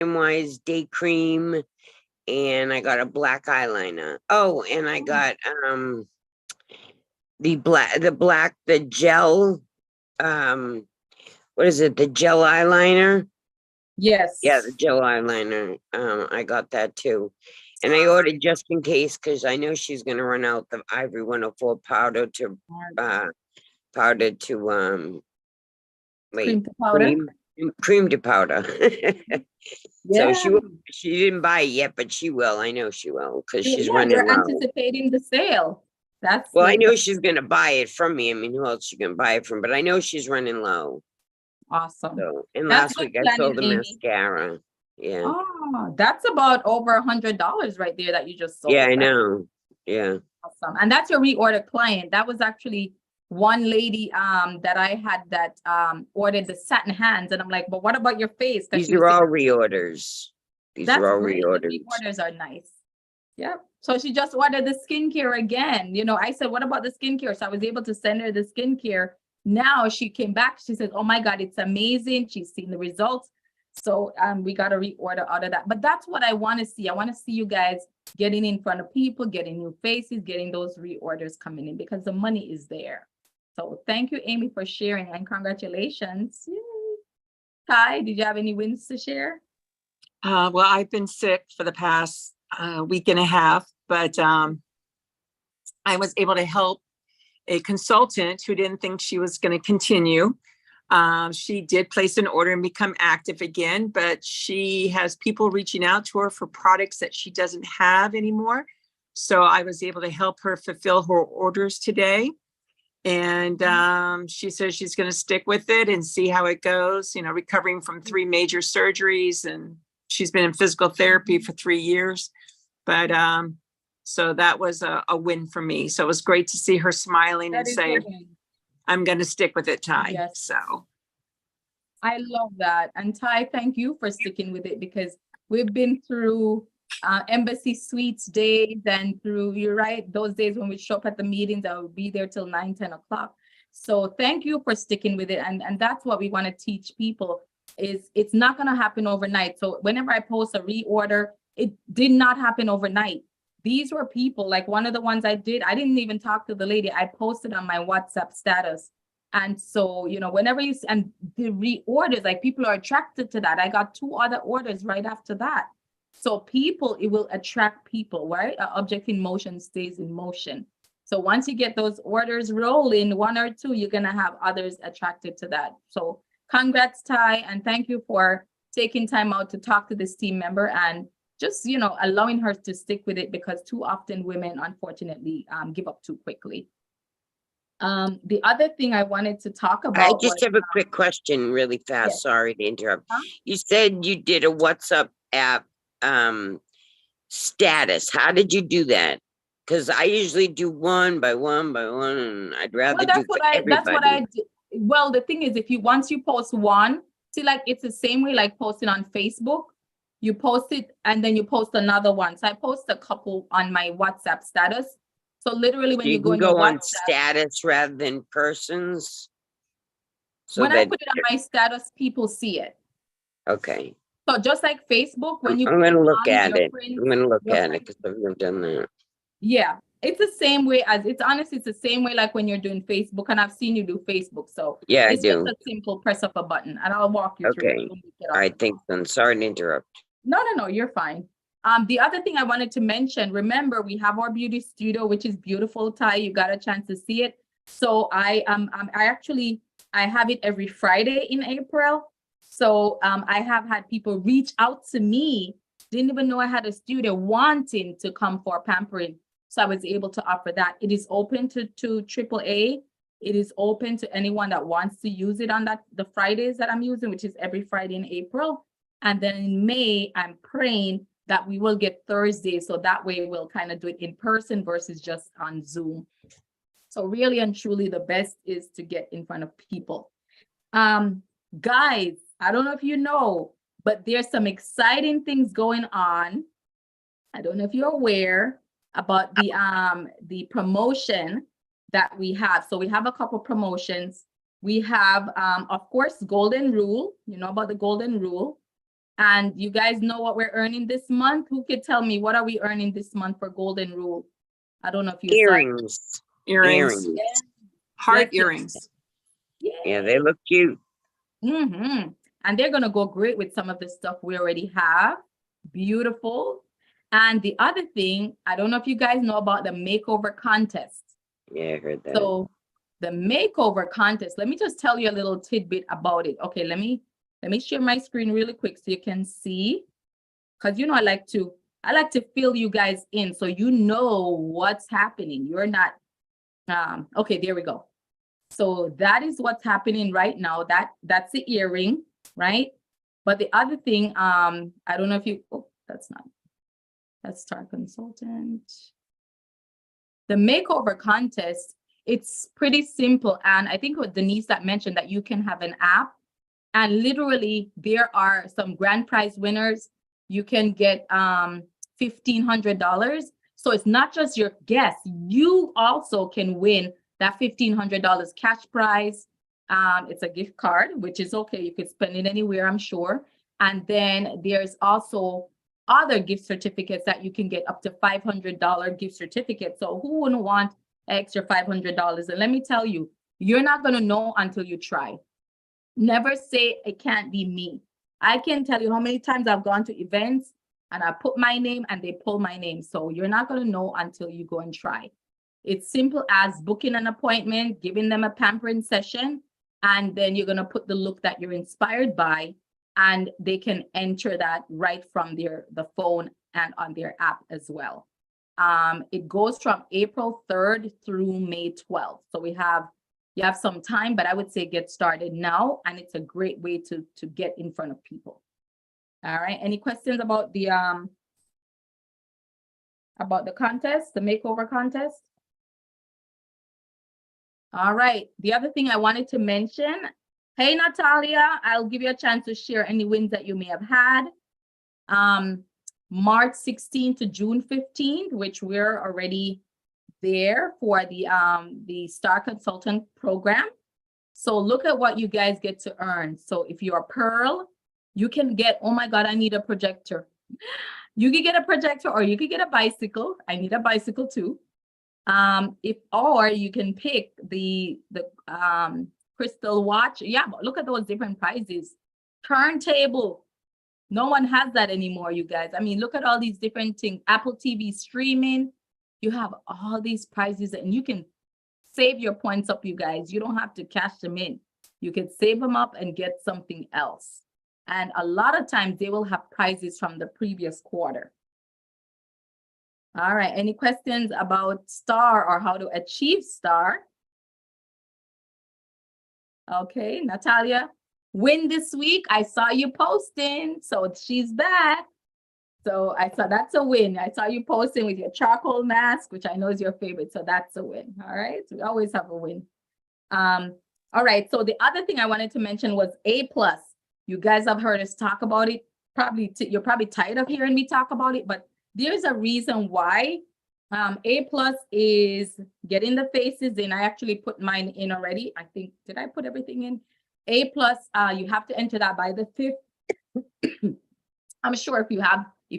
Wise Day Cream, and I got a black eyeliner. Oh, and I got the gel, what is it? The gel eyeliner? Yeah, the Yes. gel eyeliner. I got that too. And I ordered just in case because I know she's gonna run out the Ivory 104 powder to Cream wait, to powder. cream to powder. So Yeah. she didn't buy it yet, but she will. I know she will because she's Yeah, running they're low. anticipating the sale. That's Well, I the know she's gonna buy it from me. I mean, who else she gonna buy it from? But I know she's running low. awesome. So, and That's last good week I planning, sold the Amy. mascara. Yeah. Oh, that's about over $100 right there that you just Yeah, sold. I That's know. Yeah. awesome. And that's your reorder client. That was actually one lady that I had that ordered the satin hands. And I'm like, but what about your face? Because These she was are saying all reorders. These are that's all great. The reorders. reorders are nice. Yep. So she just ordered the skincare again. You know, I said, what about the skincare? So I was able to send her the skincare. Now she came back. She said, oh my God, it's amazing. She's seen the results. So we got to reorder out of that. But that's what I want to see. I want to see you guys getting in front of people, getting new faces, getting those reorders coming in because the money is there. So thank you, Amy, for sharing and congratulations. Yay. Ty, did you have any wins to share? Well, I've been sick for the past week and a half, but I was able to help a consultant who didn't think she was going to continue. She did place an order and become active again, but she has people reaching out to her for products that she doesn't have anymore. So I was able to help her fulfill her orders today. And she says she's going to stick with it and see how it goes, you know, recovering from 3 major surgeries. And she's been in physical therapy for 3 years. But so that was a win for me. So it was great to see her smiling and say, I'm going to stick with it, Ty. Yes. So I love that. And Ty, thank you for sticking with it because we've been through embassy suites days and through, you're right, those days when we show up at the meetings, I will be there till 9, 10 o'clock. So thank you for sticking with it. And that's what we want to teach people is it's not going to happen overnight. So whenever I post a reorder, it did not happen overnight. These were people like one of the ones I didn't even talk to the lady. I posted on my WhatsApp status. And so, you know, whenever you and the reorders, like people are attracted to that. I got 2 other orders right after that. So people, it will attract people, right? An object in motion stays in motion. So once you get those orders rolling, 1 or 2, you're going to have others attracted to that. So congrats, Ty, and thank you for taking time out to talk to this team member and just, you know, allowing her to stick with it because too often women, unfortunately, give up too quickly. The other thing I wanted to talk about I just have a quick question really fast. Yes. Sorry to interrupt. You said you did a WhatsApp app status. How did you do that? Because I usually do one by one, and I'd rather do for everybody. That's what I do. Well, the thing is, once you post one, see, like it's the same way like posting on Facebook. You post it and then you post another one. So I post a couple on my WhatsApp status. So literally when you go in your on WhatsApp, status rather than persons. So when I put it on my status, people see it. Okay. So just like Facebook, when you I'm going to look at it. I'm going to look at it because I've never done that. Yeah, it's the same way as it's honestly, it's the same way like when you're doing Facebook, and I've seen you do Facebook. So yeah, it's I do. Just a simple press of a button, and I'll walk you through. Okay. I think so. Sorry to interrupt. No, you're fine. The other thing I wanted to mention, remember, we have our beauty studio, which is beautiful, Ty. You got a chance to see it. So I have it every Friday in April. So I have had people reach out to me, didn't even know I had a studio wanting to come for pampering. So I was able to offer that. It is open to AAA. It is open to anyone that wants to use it on the Fridays that I'm using, which is every Friday in April. And then in May, I'm praying that we will get Thursday. So that way we'll kind of do it in person versus just on Zoom. So really and truly, the best is to get in front of people. Guys, I don't know if you know, but there's some exciting things going on. I don't know if you're aware about the promotion that we have. So we have a couple promotions. We have, of course, Golden Rule. You know about the Golden Rule. And you guys know what we're earning this month? Who could tell me what are we earning this month for Golden Rule? I don't know if you saw it. Earrings. Earrings, Yeah. heart Yes, yes. earrings. Yeah, they look cute. Mm-hmm. And they're gonna go great with some of the stuff we already have. Beautiful. And the other thing, I don't know if you guys know about the makeover contest. Yeah, I heard that. So the makeover contest, let me just tell you a little tidbit about it. Okay, let me share my screen really quick so you can see. Because I like to fill you guys in so you know what's happening. You're not okay, there we go. So that is what's happening right now. That's the earring, right? But the other thing, I don't know if you, that's Star Consultant. The makeover contest, it's pretty simple. And I think what Denise that mentioned that you can have an app and literally there are some grand prize winners. You can get $1,500. So it's not just your guests. You also can win that $1,500 cash prize. It's a gift card, which is okay. You could spend it anywhere, I'm sure. And then there's also other gift certificates that you can get up to $500 gift certificates. So who wouldn't want an extra $500? And let me tell you, you're not going to know until you try. Never say it can't be me. I can tell you how many times I've gone to events and I put my name and they pull my name. So you're not going to know until you go and try. It's simple as booking an appointment, giving them a pampering session, and then you're going to put the look that you're inspired by, and they can enter that right from the phone and on their app as well. It goes from April 3rd through May 12th. So you have some time, but I would say get started now, and it's a great way to get in front of people. All right. Any questions about the contest, the makeover contest? All right. The other thing I wanted to mention, hey, Natalia, I'll give you a chance to share any wins that you may have had. March 16th to June 15th, which we're already there for the Star Consultant program. So look at what you guys get to earn. So if you're a Pearl, you can get, oh my God, I need a projector. You could get a projector or you could get a bicycle. I need a bicycle too. Or you can pick the crystal watch. Yeah, but look at those different prizes. Turntable. No one has that anymore, you guys. I mean, look at all these different things. Apple TV streaming. You have all these prizes and you can save your points up, you guys. You don't have to cash them in. You can save them up and get something else. And a lot of times they will have prizes from the previous quarter. All right, any questions about STAR or how to achieve STAR? Okay, Natalia, win this week. I saw you posting, so she's back. So I saw that's a win. I saw you posting with your charcoal mask, which I know is your favorite, so that's a win. All right, so we always have a win. All right, so the other thing I wanted to mention was A+. You guys have heard us talk about it. You're probably tired of hearing me talk about it, but there's a reason why. A+ is getting the faces in. I actually put mine in already. I think, did I put everything in? A+, you have to enter that by the 5th. I'm sure if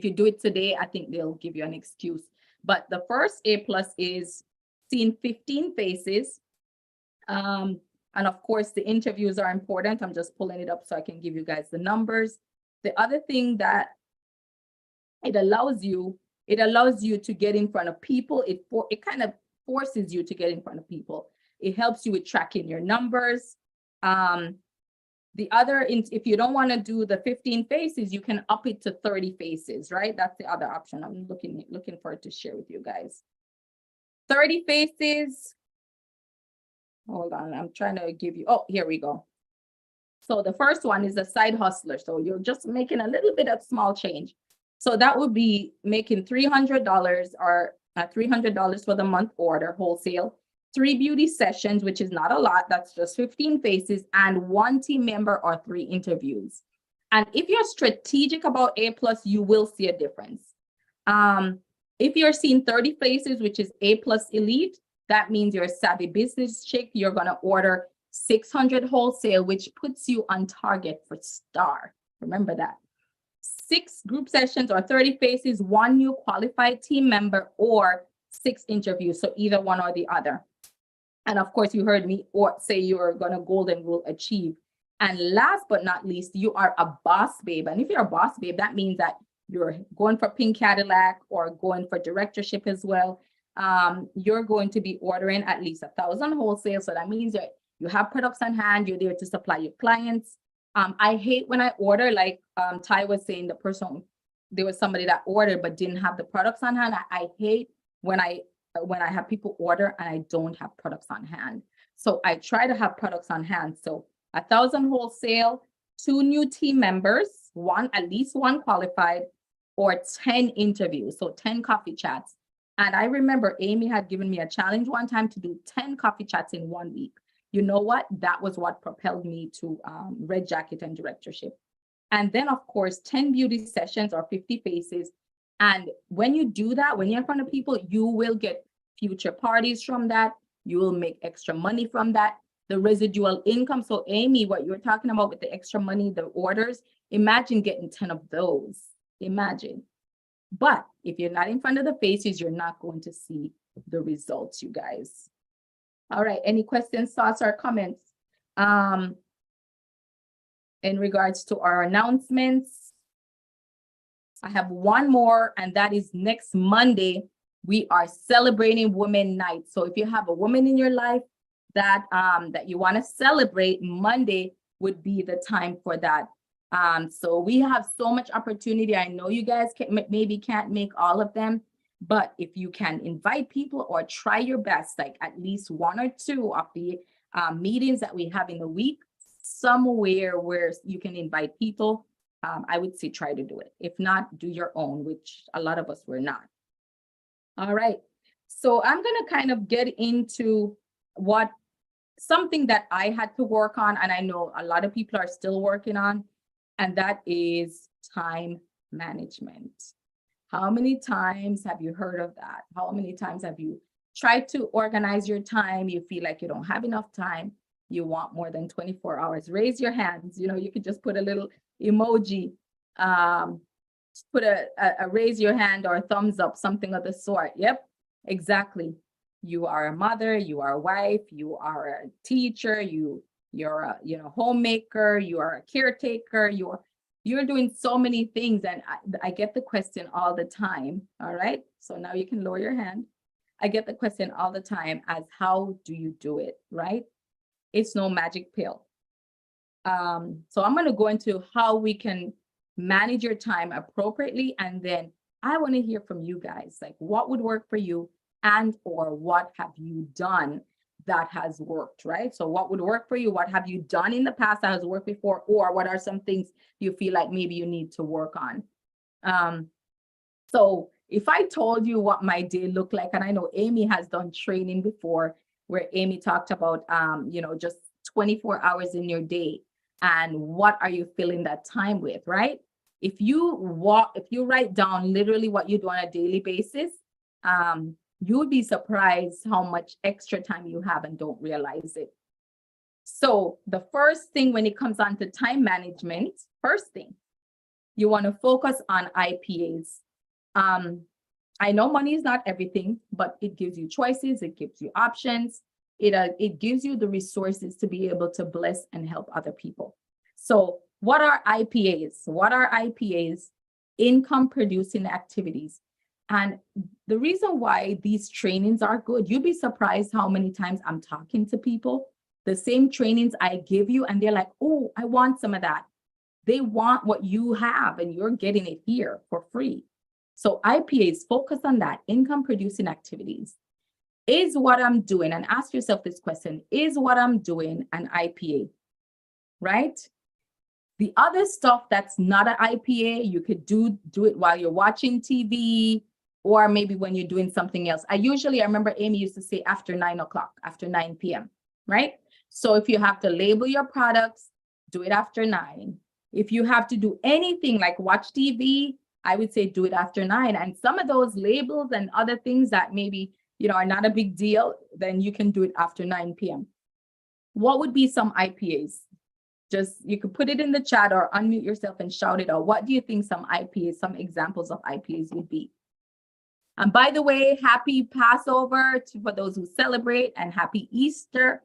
you do it today, I think they'll give you an excuse. But the first A+ is seeing 15 faces. And of course, the interviews are important. I'm just pulling it up so I can give you guys the numbers. The other thing that it allows you to get in front of people. It kind of forces you to get in front of people. It helps you with tracking your numbers. The other, if you don't want to do the 15 faces, you can up it to 30 faces, right? That's the other option. I'm looking for it to share with you guys. 30 faces. Hold on, I'm trying to give you, oh, here we go. So the first one is a side hustler. So you're just making a little bit of small change. So that would be making $300 or $300 for the month order wholesale, 3 beauty sessions, which is not a lot. That's just 15 faces and 1 team member or 3 interviews. And if you're strategic about A+, you will see a difference. If you're seeing 30 faces, which is A+ elite, that means you're a savvy business chick. You're going to order 600 wholesale, which puts you on target for STAR. Remember that. 6 group sessions or 30 faces, 1 new qualified team member, or 6 interviews. So either one or the other. And of course, you heard me say you're going to golden rule achieve. And last but not least, you are a boss babe. And if you're a boss babe, that means that you're going for pink Cadillac or going for directorship as well. You're going to be ordering at least 1,000 wholesale. So that means that you have products on hand. You're there to supply your clients. I hate when I order, like Ty was saying, there was somebody that ordered but didn't have the products on hand. I hate when I have people order and I don't have products on hand. So I try to have products on hand. So 1,000 wholesale, 2 new team members, at least one qualified, or 10 interviews. So 10 coffee chats. And I remember Amy had given me a challenge one time to do 10 coffee chats in 1 week. You know what? That was what propelled me to Red Jacket and directorship. And then of course, 10 beauty sessions or 50 faces. And when you do that, when you're in front of people, you will get future parties from that. You will make extra money from that. The residual income. So Amy, what you're talking about with the extra money, the orders, imagine getting 10 of those. Imagine. But if you're not in front of the faces, you're not going to see the results, you guys. All right. Any questions, thoughts, or comments in regards to our announcements? I have one more, and that is next Monday. We are celebrating Women Night. So if you have a woman in your life that you want to celebrate, Monday would be the time for that. So we have so much opportunity. I know you guys maybe can't make all of them, but if you can invite people or try your best, like at least 1 or 2 of the meetings that we have in the week, somewhere where you can invite people, I would say try to do it. If not, do your own, which a lot of us were not. All right. So I'm going to kind of get into something that I had to work on, and I know a lot of people are still working on, and that is time management. How many times have you heard of that? How many times have you tried to organize your time? You feel like you don't have enough time. You want more than 24 hours. Raise your hands. You know, you could just put a little emoji, put a raise your hand or a thumbs up, something of the sort. Yep, exactly. You are a mother, you are a wife, you are a teacher, you're a homemaker, you are a caretaker, you're doing so many things. And I get the question all the time. All right. So now you can lower your hand. I get the question all the time as how do you do it? Right. It's no magic pill. So I'm going to go into how we can manage your time appropriately. And then I want to hear from you guys, like what would work for you and or what have you done that has worked, right? So what would work for you? What have you done in the past that has worked before? Or what are some things you feel like maybe you need to work on? So if I told you what my day looked like, and I know Amy has done training before where Amy talked about, just 24 hours in your day and what are you filling that time with, right? If you write down literally what you do on a daily basis, you would be surprised how much extra time you have and don't realize it. So the first thing when it comes on to time management, first thing, you want to focus on IPAs. I know money is not everything, but it gives you choices, it gives you options, it gives you the resources to be able to bless and help other people. So what are IPAs? What are IPAs? Income producing activities. And the reason why these trainings are good, you'd be surprised how many times I'm talking to people, the same trainings I give you, and they're like, oh, I want some of that. They want what you have and you're getting it here for free. So IPAs, focus on that, income producing activities. Is what I'm doing, and ask yourself this question, is what I'm doing an IPA, right? The other stuff that's not an IPA, you could do it while you're watching TV, or maybe when you're doing something else. I remember Amy used to say after 9 o'clock, after 9 p.m., right? So if you have to label your products, do it after 9. If you have to do anything like watch TV, I would say do it after 9. And some of those labels and other things that maybe, are not a big deal, then you can do it after 9 p.m. What would be some IPAs? Just, you could put it in the chat or unmute yourself and shout it out. What do you think some IPAs, some examples of IPAs would be? And by the way, happy Passover for those who celebrate, and happy Easter.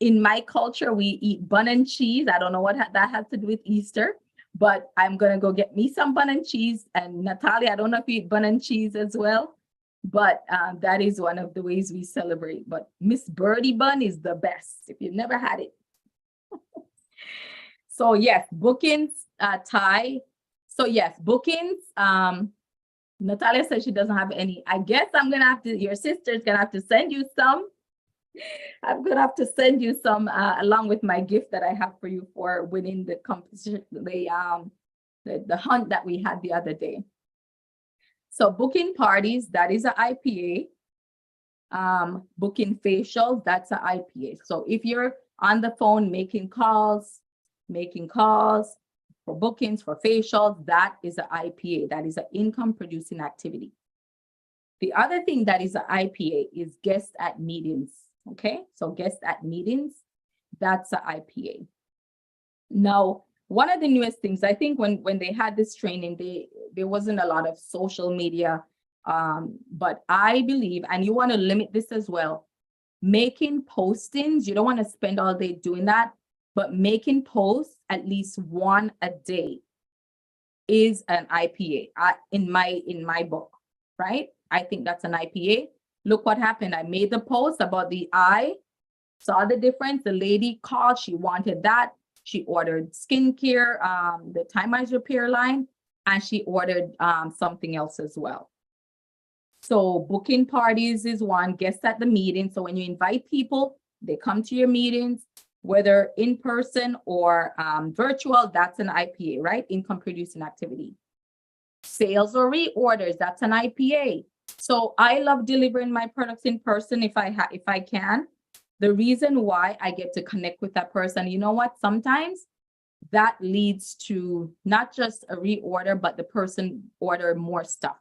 In my culture, we eat bun and cheese. I don't know what that has to do with Easter, but I'm going to go get me some bun and cheese. And Natalia, I don't know if you eat bun and cheese as well, but that is one of the ways we celebrate. But Miss Birdie bun is the best if you've never had it. So yes, bookings, Ty. So yes, bookings. Natalia says she doesn't have any. I guess I'm gonna have to, your sister's gonna have to send you some. I'm gonna have to send you some along with my gift that I have for you for winning the competition, the hunt that we had the other day. So booking parties, that is an IPA. Booking facials, that's an IPA. So if you're on the phone making calls for bookings, for facials, that is an IPA. That is an income producing activity. The other thing that is an IPA is guest at meetings. Okay, so guest at meetings, that's an IPA. Now, one of the newest things, I think when they had this training, there wasn't a lot of social media, but I believe, and you want to limit this as well, making postings, you don't want to spend all day doing that, but making posts at least one a day is an IPA in my book, right? I think that's an IPA. Look what happened. I made the post about the eye, saw the difference. The lady called, she wanted that. She ordered skincare, the Time Eyes Repair line, and she ordered something else as well. So booking parties is one, guests at the meeting. So when you invite people, they come to your meetings, whether in person or virtual, that's an IPA, right? Income producing activity. Sales or reorders, that's an IPA. So I love delivering my products in person if I can. The reason why I get to connect with that person, you know what? Sometimes that leads to not just a reorder, but the person order more stuff.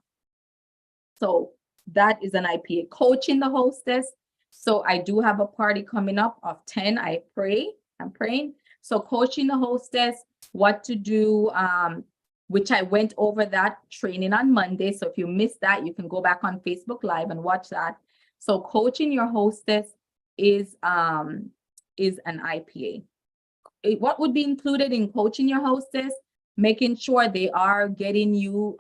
So that is an IPA. Coaching the hostess. So I do have a party coming up of 10. I'm praying. So coaching the hostess, what to do, which I went over that training on Monday. So if you missed that, you can go back on Facebook Live and watch that. So coaching your hostess is an IPA. What would be included in coaching your hostess? Making sure they are getting you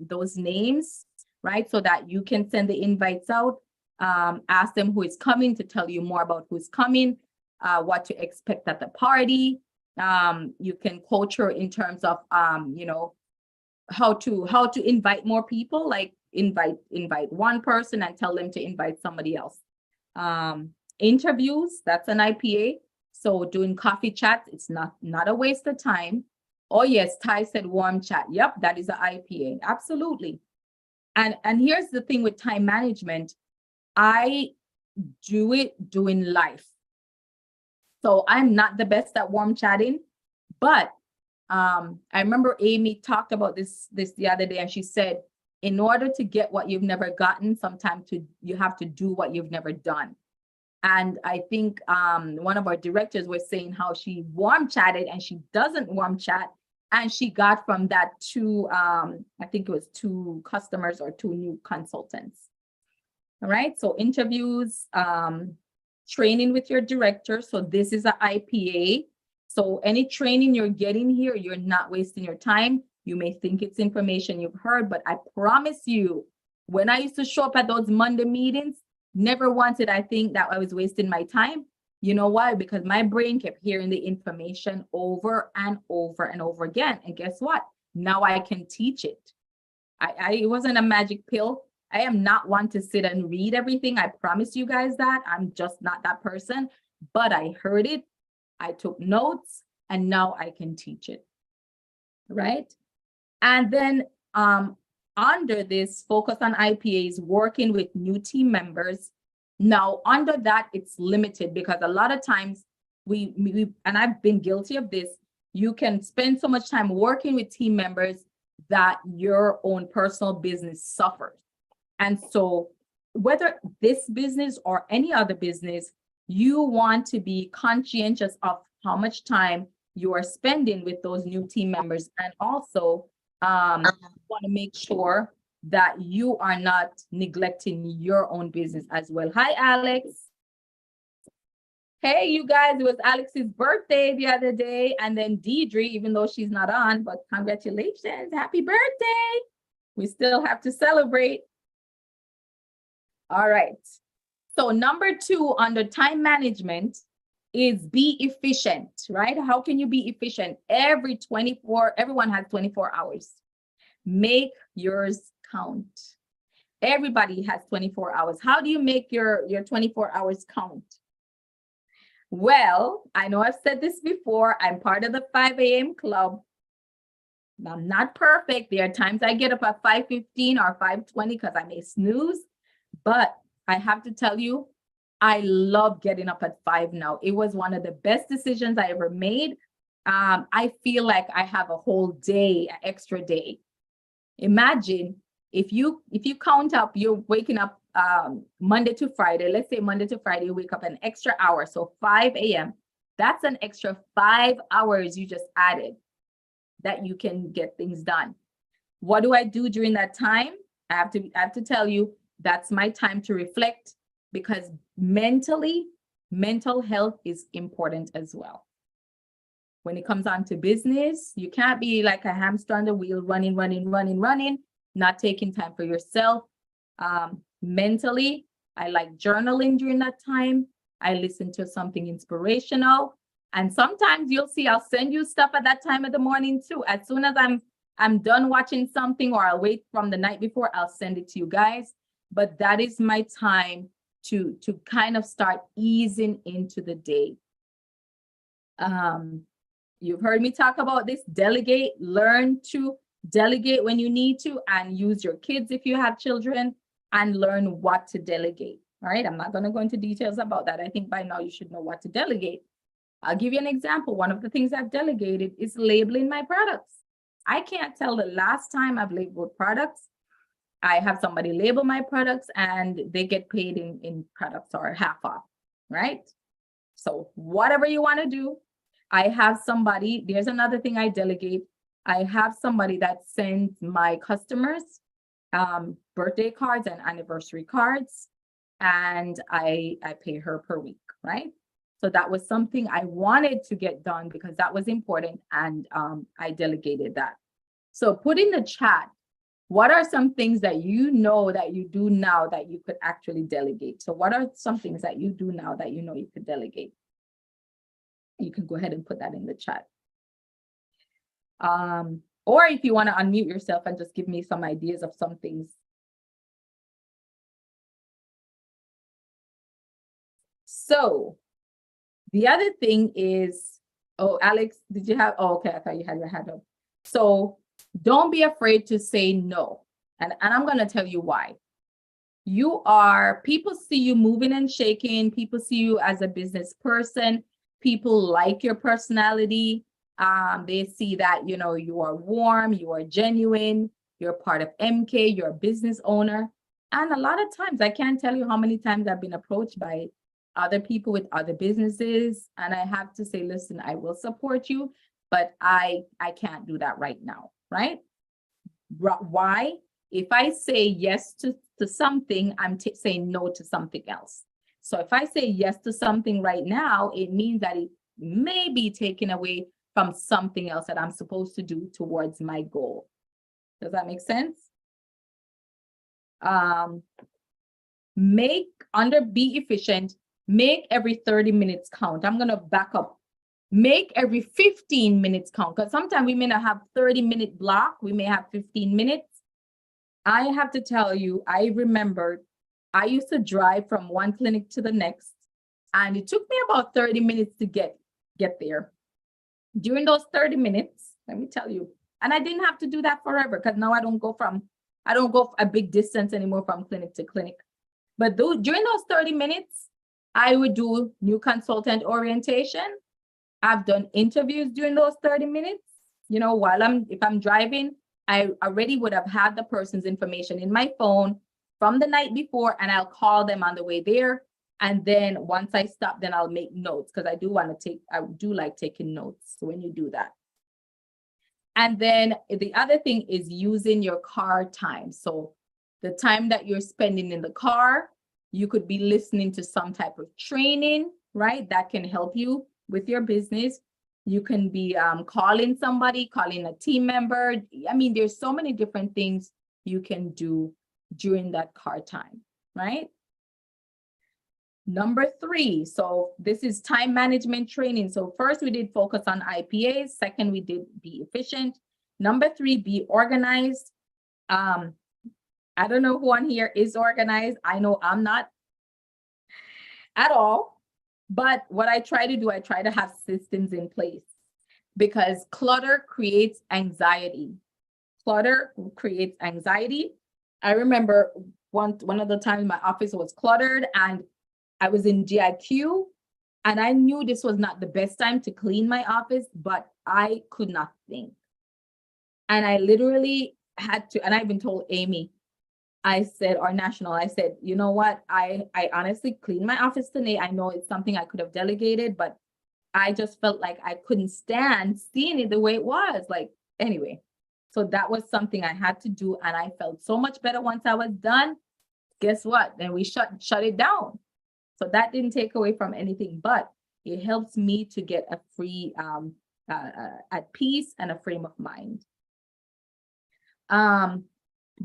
those names, right? So that you can send the invites out. Ask them who is coming to tell you more about who's coming, what to expect at the party. You can coach her in terms of you know, how to invite more people, like invite one person and tell them to invite somebody else. Interviews, that's an IPA. So doing coffee chats, it's not a waste of time. Oh yes, Ty said warm chat. Yep, that is an IPA. Absolutely. And here's the thing with time management. I do it doing life. So I'm not the best at warm chatting, but I remember Amy talked about this the other day, and she said, in order to get what you've never gotten, sometimes you have to do what you've never done. And I think one of our directors was saying how she warm chatted and she doesn't warm chat. And she got from that I think it was 2 customers or 2 new consultants. All right, so interviews, training with your director. So this is an IPA. So any training you're getting here, you're not wasting your time. You may think it's information you've heard, but I promise you, when I used to show up at those Monday meetings, never once did I think that I was wasting my time. You know why? Because my brain kept hearing the information over and over and over again. And guess what? Now I can teach it. It wasn't a magic pill. I am not one to sit and read everything. I promise you guys that. I'm just not that person. But I heard it. I took notes, and now I can teach it. Right? And then under this, focus on IPAs, working with new team members. Now, under that, it's limited because a lot of times we and I've been guilty of this, you can spend so much time working with team members that your own personal business suffers. And so whether this business or any other business, you want to be conscientious of how much time you are spending with those new team members. And also, want to make sure that you are not neglecting your own business as well. Hi, Alex. Hey, you guys, it was Alex's birthday the other day. And then Deidre, even though she's not on, but congratulations, happy birthday. We still have to celebrate. All right. So number 2 under time management is be efficient, right? How can you be efficient? Everyone has 24 hours. Make yours count. Everybody has 24 hours. How do you make your 24 hours count? Well, I know I've said this before. I'm part of the 5 a.m. club. I'm not perfect. There are times I get up at 5:15 or 5:20 because I may snooze. But I have to tell you, I love getting up at 5 now. It was one of the best decisions I ever made. I feel like I have a whole day, an extra day. Imagine if you count up, you're waking up Monday to Friday. Let's say Monday to Friday, you wake up an extra hour. So 5 a.m. That's an extra 5 hours you just added that you can get things done. What do I do during that time? I have to tell you, that's my time to reflect, because mental health is important as well. When it comes on to business, you can't be like a hamster on the wheel, running, not taking time for yourself. Mentally, I like journaling during that time. I listen to something inspirational. And sometimes you'll see, I'll send you stuff at that time of the morning too. As soon as I'm done watching something, or I'll wait from the night before, I'll send it to you guys. But that is my time to kind of start easing into the day. You've heard me talk about this. Delegate, learn to delegate when you need to, and use your kids if you have children, and learn what to delegate. All right, I'm not going to go into details about that. I think by now you should know what to delegate. I'll give you an example. One of the things I've delegated is labeling my products. I can't tell the last time I've labeled products. I have somebody label my products and they get paid in products or half off, right? So whatever you want to do, I have somebody, there's another thing I delegate. I have somebody that sends my customers birthday cards and anniversary cards, and I pay her per week, right? So that was something I wanted to get done because that was important, and I delegated that. So put in the chat, what are some things that you know that you do now that you could actually delegate? So what are some things that you do now that you know you could delegate? You can go ahead and put that in the chat. Or if you want to unmute yourself and just give me some ideas of some things. So the other thing is, oh, Alex, did you have, oh, okay, I thought you had your hand up. So don't be afraid to say no. And I'm going to tell you why. People see you moving and shaking. People see you as a business person. People like your personality. They see that, you know, you are warm, you are genuine, you're part of MK, you're a business owner. And a lot of times, I can't tell you how many times I've been approached by other people with other businesses. And I have to say, listen, I will support you, but I can't do that right now, right? Why? If I say yes to something, I'm saying no to something else. So if I say yes to something right now, it means that it may be taken away from something else that I'm supposed to do towards my goal. Does that make sense? Be efficient, make every 30 minutes count. I'm going to back up. Make every 15 minutes count, because sometimes we may not have 30-minute block. We may have 15 minutes. I have to tell you, I remembered I used to drive from one clinic to the next, and it took me about 30 minutes to get there. During those 30 minutes, let me tell you, and I didn't have to do that forever, because now I don't go a big distance anymore from clinic to clinic. But during those 30 minutes, I would do new consultant orientation. I've done interviews during those 30 minutes. You know, if I'm driving, I already would have had the person's information in my phone from the night before, and I'll call them on the way there. And then once I stop, then I'll make notes because I do like taking notes when you do that. And then the other thing is using your car time. So the time that you're spending in the car, you could be listening to some type of training, right? That can help you with your business. You can be calling somebody, calling a team member. I mean, there's so many different things you can do during that car time, right? Number 3, so this is time management training. So first we did focus on IPAs. Second, we did be efficient. Number 3, be organized. I don't know who on here is organized. I know I'm not at all. But what I try to do, I try to have systems in place because clutter creates anxiety. Clutter creates anxiety. I remember one of the times my office was cluttered and I was in GIQ and I knew this was not the best time to clean my office, but I could not think. And I literally had to, and I even told Amy, I said, or National, I said, you know what? I honestly cleaned my office today. I know it's something I could have delegated, but I just felt like I couldn't stand seeing it the way it was. Like, anyway, so that was something I had to do. And I felt so much better once I was done. Guess what? Then we shut it down. So that didn't take away from anything, but it helps me to get a free, at peace and a frame of mind.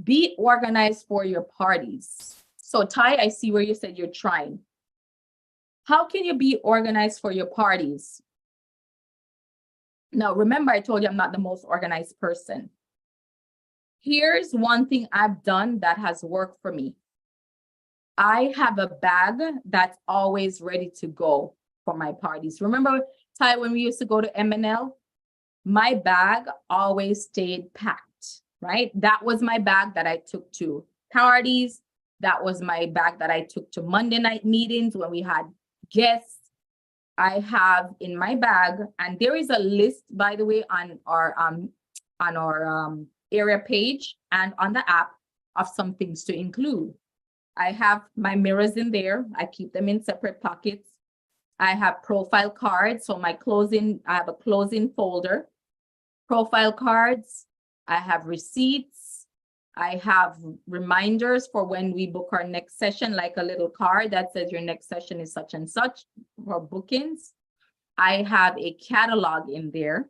Be organized for your parties. So Ty, I see where you said you're trying. How can you be organized for your parties? Now, remember, I told you I'm not the most organized person. Here's one thing I've done that has worked for me. I have a bag that's always ready to go for my parties. Remember, Ty, when we used to go to MNL, my bag always stayed packed, right? That was my bag that I took to parties. That was my bag that I took to Monday night meetings when we had guests. I have in my bag, and there is a list, by the way, on our area page and on the app of some things to include. I have my mirrors in there. I keep them in separate pockets. I have profile cards. So I have a closing folder. Profile cards. I have receipts. I have reminders for when we book our next session, like a little card that says your next session is such and such for bookings. I have a catalog in there.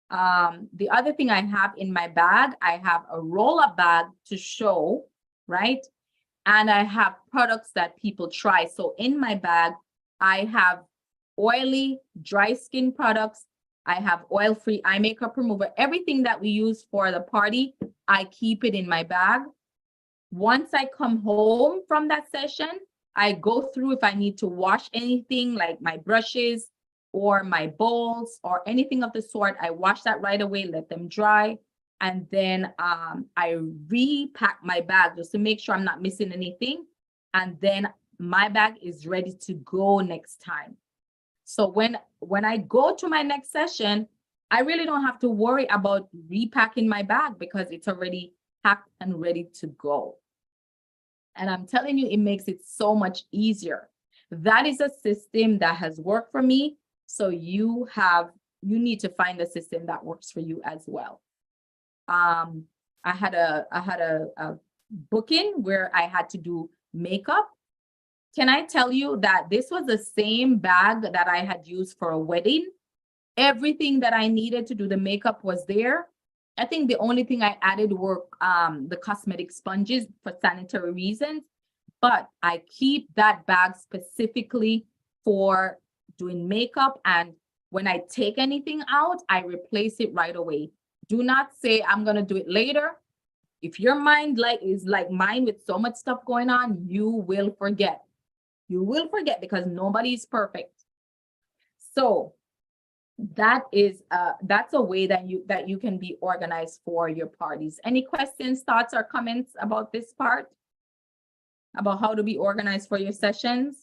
The other thing I have in my bag, I have a roll-up bag to show, right? And I have products that people try. So in my bag, I have oily, dry skin products. I have oil-free eye makeup remover. Everything that we use for the party, I keep it in my bag. Once I come home from that session, I go through if I need to wash anything like my brushes or my bowls or anything of the sort. I wash that right away, let them dry. And then I repack my bag just to make sure I'm not missing anything. And then my bag is ready to go next time. So when I go to my next session, I really don't have to worry about repacking my bag because it's already packed and ready to go. And I'm telling you, it makes it so much easier. That is a system that has worked for me. So you need to find a system that works for you as well. I had a booking where I had to do makeup. Can I tell you that this was the same bag that I had used for a wedding? Everything that I needed to do the makeup was there. I think the only thing I added were the cosmetic sponges for sanitary reasons, but I keep that bag specifically for doing makeup. And when I take anything out, I replace it right away. Do not say I'm going to do it later. If your mind is like mine with so much stuff going on, you will forget. You will forget because nobody is perfect. So that's a way that you can be organized for your parties. Any questions, thoughts, or comments about this part? About how to be organized for your sessions?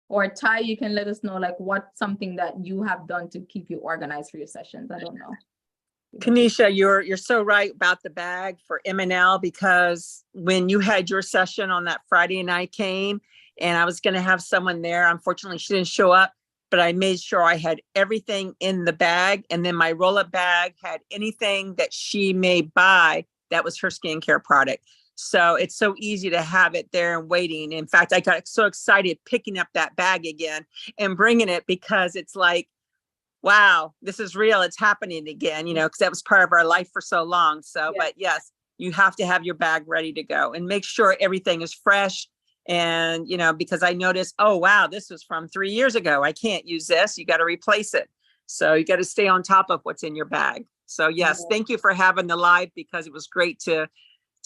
Or Ty, you can let us know like what's something that you have done to keep you organized for your sessions. I don't know. Kanisha, you're so right about the bag for M&L, because when you had your session on that Friday and I came and I was going to have someone there, unfortunately she didn't show up, but I made sure I had everything in the bag, and then my roll-up bag had anything that she may buy that was her skincare product. So it's so easy to have it there and waiting. In fact, I got so excited picking up that bag again and bringing it, because it's like, wow, this is real. It's happening again, because that was part of our life for so long. So, Yeah. but yes, you have to have your bag ready to go and make sure everything is fresh. And, because I noticed, oh, wow, this was from 3 years ago. I can't use this. You got to replace it. So you got to stay on top of what's in your bag. So yes, Yeah. thank you for having the live, because it was great to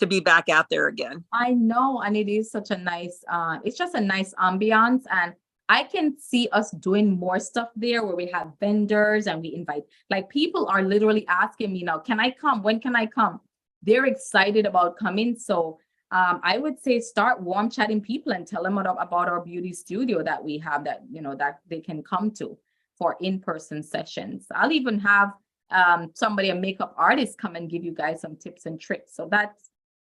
be back out there again. I know, and it is such a nice, it's just a nice ambiance, and I can see us doing more stuff there where we have vendors and we invite, like, people are literally asking me now, can I come? When can I come? They're excited about coming. So I would say start warm chatting people and tell them about our beauty studio that we have, that, that they can come to for in-person sessions. I'll even have somebody, a makeup artist, come and give you guys some tips and tricks. So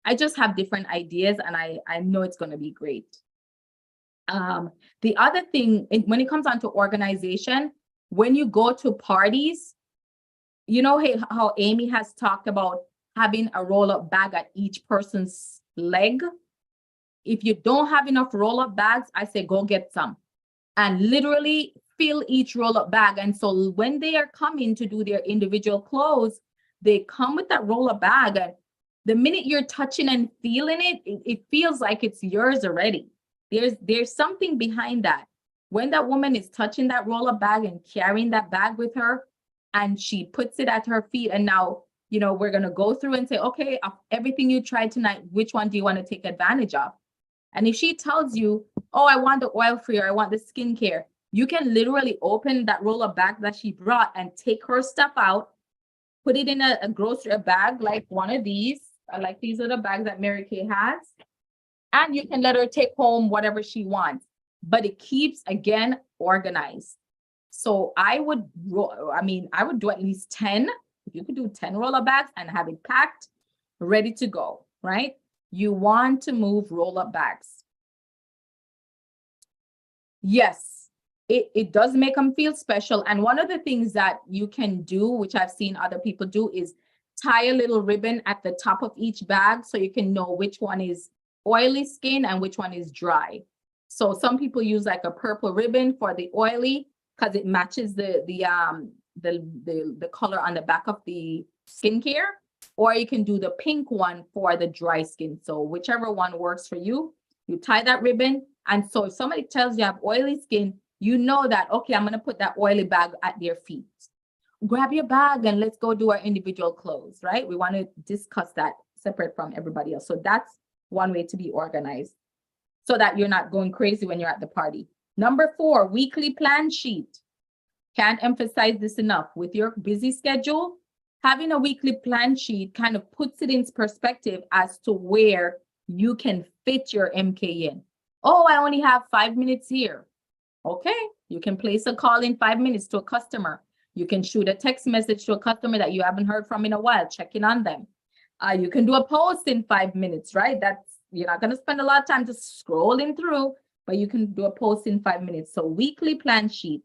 I just have different ideas, and I know it's going to be great. The other thing, when it comes on to organization, when you go to parties, how Amy has talked about having a roll-up bag at each person's leg. If you don't have enough roll-up bags, I say go get some and literally fill each roll-up bag. And so when they are coming to do their individual clothes, they come with that roll-up bag, and the minute you're touching and feeling it, it feels like it's yours already. There's something behind that. When that woman is touching that roll-up bag and carrying that bag with her, and she puts it at her feet, and now, we're going to go through and say, okay, of everything you tried tonight, which one do you want to take advantage of? And if she tells you, oh, I want the oil-free, or I want the skincare, you can literally open that roll-up bag that she brought and take her stuff out, put it in a grocery bag, like one of these. I like these little bags that Mary Kay has. And you can let her take home whatever she wants, but it keeps, again, organized. So I would do at least 10. If you could do 10 roll-up bags and have it packed, ready to go, right? You want to move roll-up bags. Yes, it does make them feel special. And one of the things that you can do, which I've seen other people do, is tie a little ribbon at the top of each bag so you can know which one is oily skin and which one is dry. So some people use like a purple ribbon for the oily, because it matches the color on the back of the skincare, or you can do the pink one for the dry skin. So whichever one works for you, you tie that ribbon. And so if somebody tells you have oily skin, you know that, okay, I'm going to put that oily bag at their feet. Grab your bag and let's go do our individual clothes, right? We want to discuss that separate from everybody else. So that's one way to be organized so that you're not going crazy when you're at the party. Number 4, weekly plan sheet. Can't emphasize this enough. With your busy schedule, having a weekly plan sheet kind of puts it in perspective as to where you can fit your MK in. Oh, I only have 5 minutes here. Okay, you can place a call in 5 minutes to a customer. You can shoot a text message to a customer that you haven't heard from in a while, checking on them. You can do a post in 5 minutes, right? You're not going to spend a lot of time just scrolling through, but you can do a post in 5 minutes. So weekly plan sheet.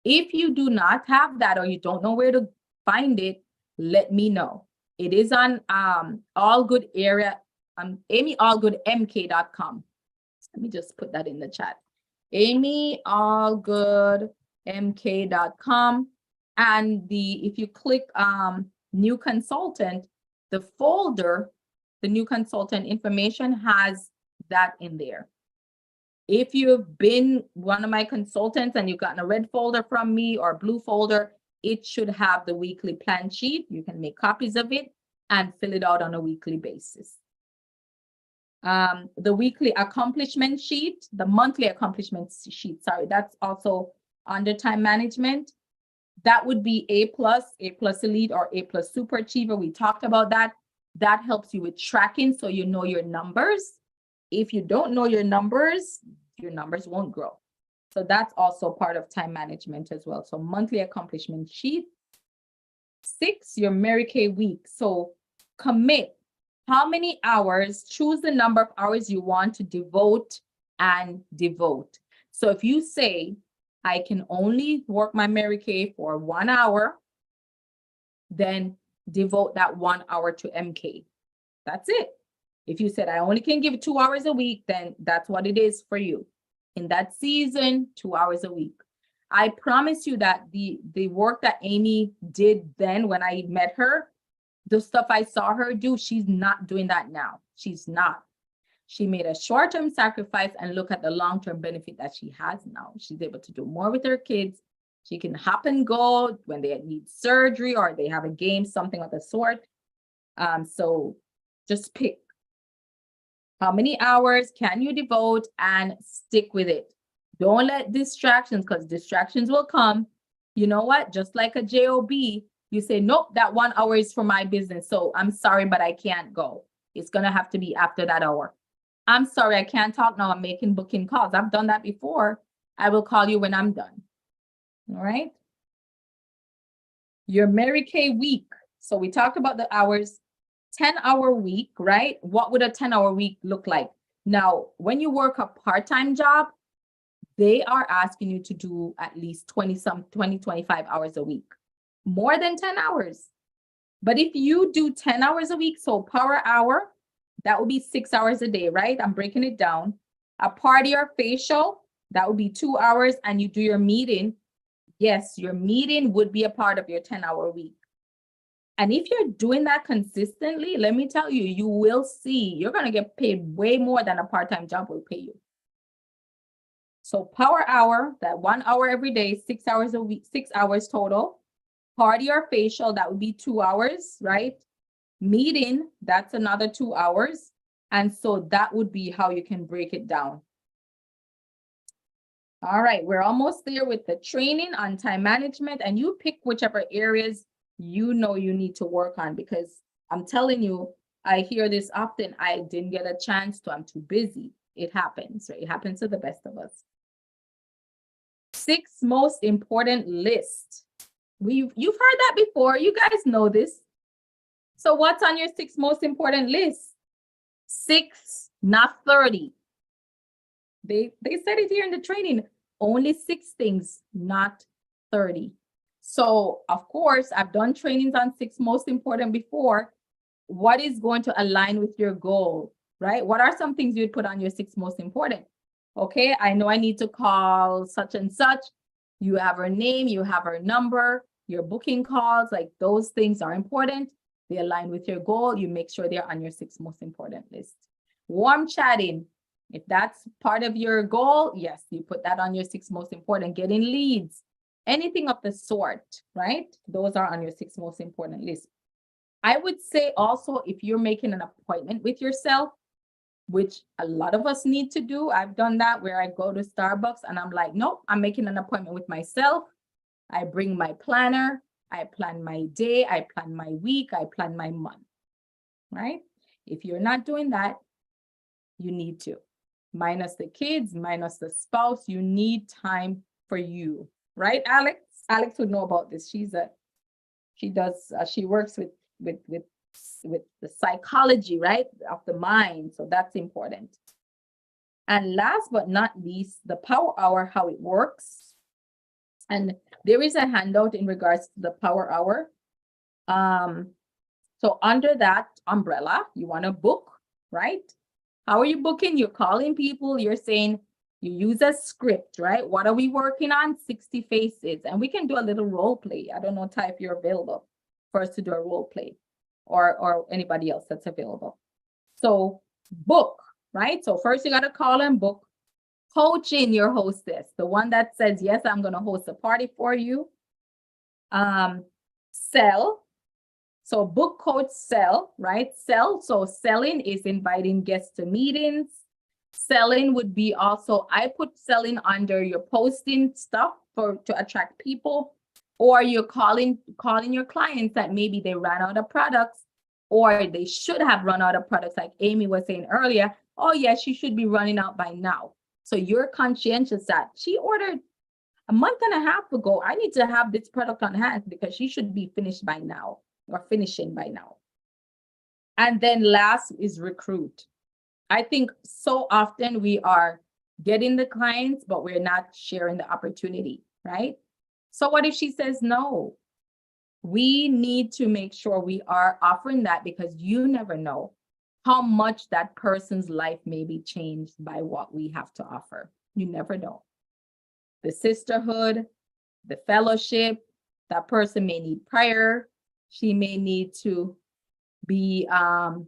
If you do not have that, or you don't know where to find it, let me know. It is on Allgood area, amyallgoodmk.com. Let me just put that in the chat. amyallgoodmk.com. And if you click new consultant, the folder, the new consultant information has that in there. If you've been one of my consultants and you've gotten a red folder from me or a blue folder, it should have the weekly plan sheet. You can make copies of it and fill it out on a weekly basis. The weekly accomplishment sheet, the monthly accomplishment sheet, sorry, that's also under time management. That would be A+ Elite, or A+ Super Achiever. We talked about that. That helps you with tracking, so you know your numbers. If you don't know your numbers won't grow. So that's also part of time management as well. So monthly accomplishment sheet. 6, your Mary Kay week. So commit how many hours, choose the number of hours you want to devote and devote. So if you say, I can only work my Mary Kay for 1 hour, then devote that 1 hour to MK. That's it. If you said, I only can give 2 hours a week, then that's what it is for you. In that season, 2 hours a week. I promise you that the work that Amy did then when I met her, the stuff I saw her do, she's not doing that now. She's not. She made a short-term sacrifice and look at the long-term benefit that she has now. She's able to do more with her kids. She can hop and go when they need surgery or they have a game, something of the sort. So just pick. How many hours can you devote and stick with it? Don't let distractions, because distractions will come. You know what? Just like a job, you say, nope, that 1 hour is for my business. So I'm sorry, but I can't go. It's going to have to be after that hour. I'm sorry, I can't talk now. I'm making booking calls. I've done that before. I will call you when I'm done. All right. Your Mary Kay week. So we talked about the hours, 10-hour week, right? What would a 10-hour week look like? Now, when you work a part-time job, they are asking you to do at least 20, 25 hours a week, more than 10 hours. But if you do 10 hours a week, so per hour, that would be 6 hours a day, right? I'm breaking it down. A party or facial, that would be 2 hours, and you do your meeting. Yes, your meeting would be a part of your 10-hour week. And if you're doing that consistently, let me tell you, you will see you're going to get paid way more than a part-time job will pay you. So per hour, that 1 hour every day, 6 hours a week, 6 hours total. Party or facial, that would be 2 hours, right? Meeting, that's another 2 hours. And so that would be how you can break it down. All right, we're almost there with the training on time management, and you pick whichever areas you know you need to work on, because I'm telling you, I hear this often. I didn't get a chance to, I'm too busy. It happens, right? It happens to the best of us. 6 most important list. You've heard that before. You guys know this. So what's on your 6 most important list? 6, not 30. They said it here in the training, only 6 things, not 30. So of course, I've done trainings on 6 most important before. What is going to align with your goal, right? What are some things you'd put on your 6 most important? Okay, I know I need to call such and such. You have her name, you have her number, your booking calls, like those things are important. They align with your goal. You make sure they're on your 6 most important list. Warm chatting. If that's part of your goal, yes, you put that on your 6 most important. Getting leads, anything of the sort, right? Those are on your 6 most important list. I would say also, if you're making an appointment with yourself, which a lot of us need to do. I've done that where I go to Starbucks and I'm like, nope, I'm making an appointment with myself. I bring my planner. I plan my day. I plan my week. I plan my month, right? If you're not doing that, you need to. Minus the kids, minus the spouse, you need time for you, right, Alex? Alex would know about this. She works with the psychology, right, of the mind. So that's important. And last but not least, the power hour, how it works. And there is a handout in regards to the power hour. So under that umbrella, you want to book, right? How are you booking? You're calling people, you're saying, you use a script, right? What are we working on? 60 faces. And we can do a little role play. I don't know, Ty, if you're available for us to do a role play, or anybody else that's available. So book, right? So first you got to call and book. Coaching your hostess, the one that says, yes, I'm going to host a party for you. Sell. So book, coach, sell, right? Sell. So selling is inviting guests to meetings. Selling would be also, I put selling under your posting stuff to attract people, or you're calling your clients that maybe they ran out of products, or they should have run out of products, like Amy was saying earlier. Oh yes, she should be running out by now. So you're conscientious that she ordered a month and a half ago, I need to have this product on hand because she should be finished by now or finishing by now. And then last is recruit. I think so often we are getting the clients, but we're not sharing the opportunity, right? So what if she says no? We need to make sure we are offering that because you never know how much that person's life may be changed by what we have to offer. You never know. The sisterhood, the fellowship, that person may need prayer. She may need to be, hold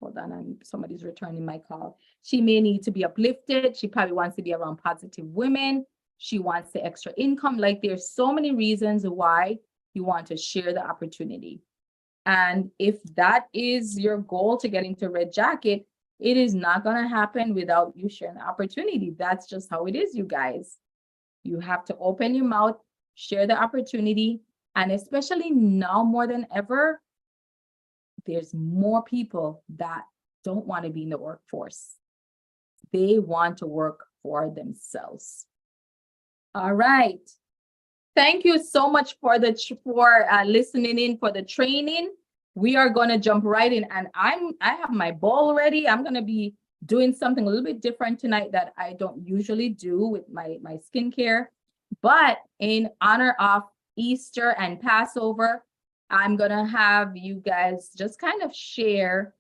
on, somebody's returning my call. She may need to be uplifted. She probably wants to be around positive women. She wants the extra income. Like there's so many reasons why you want to share the opportunity. And if that is your goal to get into Red Jacket, it is not going to happen without you sharing the opportunity. That's just how it is, you guys. You have to open your mouth, share the opportunity, and especially now more than ever, there's more people that don't want to be in the workforce. They want to work for themselves. All right. Thank you so much for listening in for the training. We are going to jump right in, and I have my bowl ready. I'm going to be doing something a little bit different tonight that I don't usually do with my skincare. But in honor of Easter and Passover, I'm going to have you guys just kind of share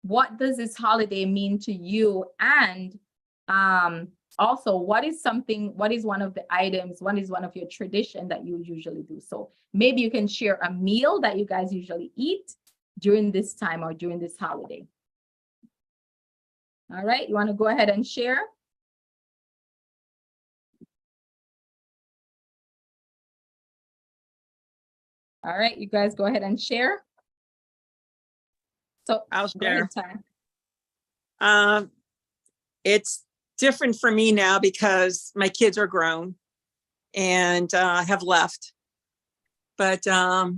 what does this holiday mean to you, and also what is one of the items, what is one of your tradition that you usually do. So maybe you can share a meal that you guys usually eat during this time or during this holiday. All right, you want to go ahead and share? All right, you guys go ahead and share. So I'll share. Ahead, It's different for me now because my kids are grown and have left. But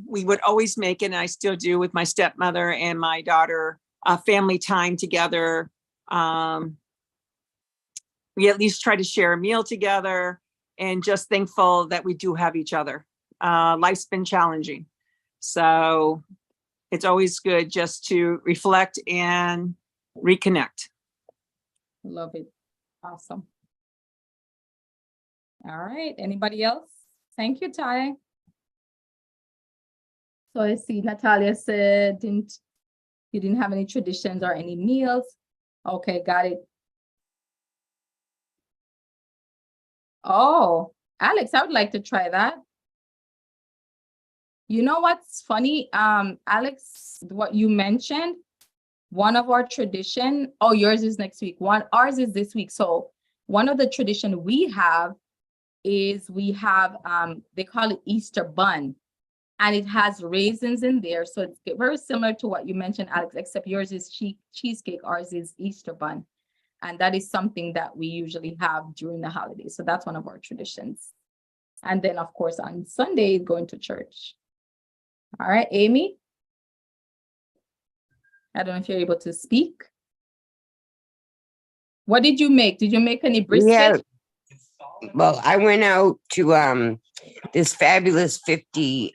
we would always make it, and I still do with my stepmother and my daughter, family time together. We at least try to share a meal together, and just thankful that we do have each other. Life's been challenging. So it's always good just to reflect and reconnect. Love it. Awesome. All right, anybody else? Thank you, Ty. So I see Natalia said you didn't have any traditions or any meals. Okay, got it. Oh, Alex, I would like to try that. You know what's funny, Alex, what you mentioned, one of our tradition, oh, yours is next week. Ours is this week. So one of the tradition we have is we have, they call it Easter bun, and it has raisins in there. So it's very similar to what you mentioned, Alex, except yours is cheesecake, ours is Easter bun. And that is something that we usually have during the holidays. So that's one of our traditions. And then of course, on Sunday, going to church. All right, Amy. I don't know if you're able to speak. What did you make? Did you make any brisket? Yeah. Well, I went out to this fabulous 50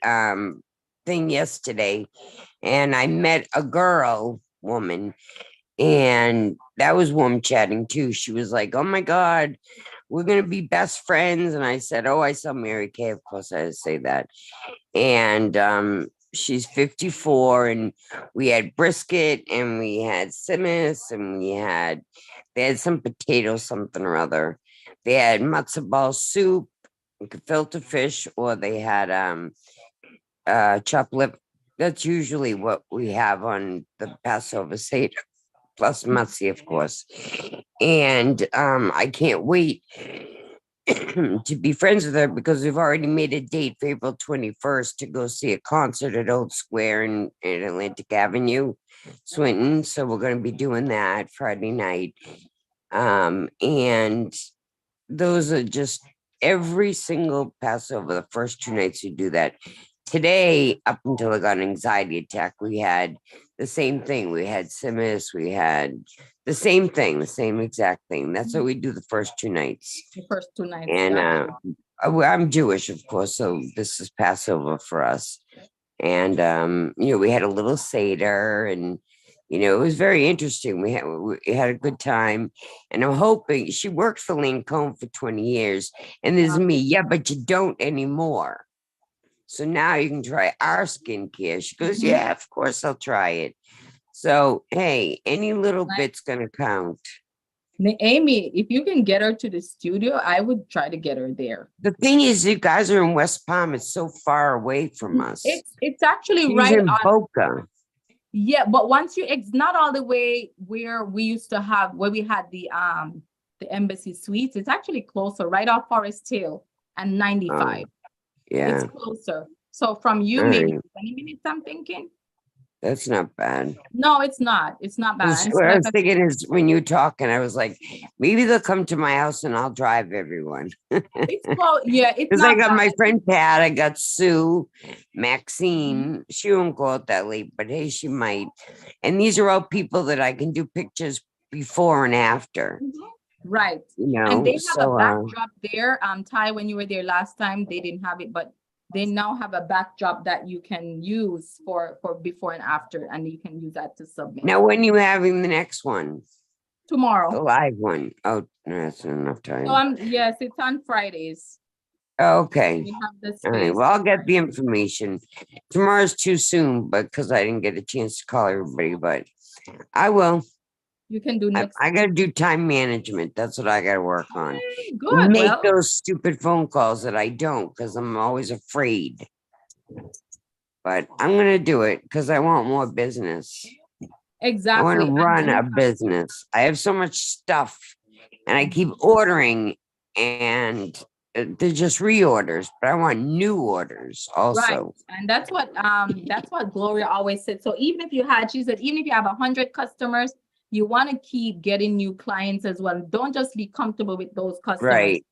thing yesterday, and I met a woman, and that was warm chatting too. She was like, "Oh my God, we're gonna be best friends." And I said, "Oh, I saw Mary Kay." Of course, I had to say that. And she's 54, and we had brisket, and we had simmus, and they had some potato something or other. They had matzo ball soup, gefilte fish, or they had chopped lip. That's usually what we have on the Passover Seder, plus matzi, of course. And I can't wait to be friends with her because we've already made a date for April 21st to go see a concert at Old Square in Atlantic Avenue, Swinton. So we're going to be doing that Friday night. And those are just every single Passover, the first 2 nights we do that. Today, up until I got an anxiety attack, we had the same thing. We had simmus, we had the same thing, the same exact thing. That's what we do the first 2 nights. The first 2 nights. And gotcha. I'm Jewish, of course, so this is Passover for us. And we had a little Seder, and it was very interesting. We had a good time, and I'm hoping she worked for Lancome for 20 years, and there's me. Yeah, but you don't anymore. So now you can try our skincare. She goes, Mhm. yeah, of course I'll try it. So hey, any little Nice. bit's gonna count. Amy, if you can get her to the studio, I would try to get her there. The thing is, you guys are in West Palm. It's so far away from us. It's actually She's right in on. Boca. Yeah, but once it's not all the way where we used to have where we had the Embassy Suites. It's actually closer, right off Forest Hill and 95. Yeah, It's closer. So from you, All maybe right. 20 minutes, I'm thinking. That's not bad. No, it's not. It's not bad. That's And what I like was thinking is when you were talking, I was like, maybe they'll come to my house and I'll drive everyone. it's close. Yeah, it's Because I not got bad. my friend Pat, I got Sue, Maxine. Mm-hmm. She won't go out that late, but hey, she might. And these are all people that I can do pictures before and after. Right. You And know, they have so a backdrop there. Ty, when you were there last time, they didn't have it, but they now have a backdrop that you can use for before and after, and you can use that to submit. now when you having the next one, the Tomorrow. live one? Oh, no, that's not enough time. So yes, it's on Fridays. Okay. We have the All right. space. Well, I'll get the information. Tomorrow's too soon, but because I didn't get a chance to call everybody, but I will. You can do I, next. I got to do time management. That's what I got to work on. Good. Make Well, those stupid phone calls that I don't because I'm always afraid. But I'm going to do it because I want more business. I exactly. want to And run then a business. I have so much stuff and I keep ordering and they're just reorders, but I want new orders also. Right. And that's what Gloria always said. So even if you had, she said, even if you have 100 customers, you want to keep getting new clients as well. Don't just be comfortable with those customers. Right.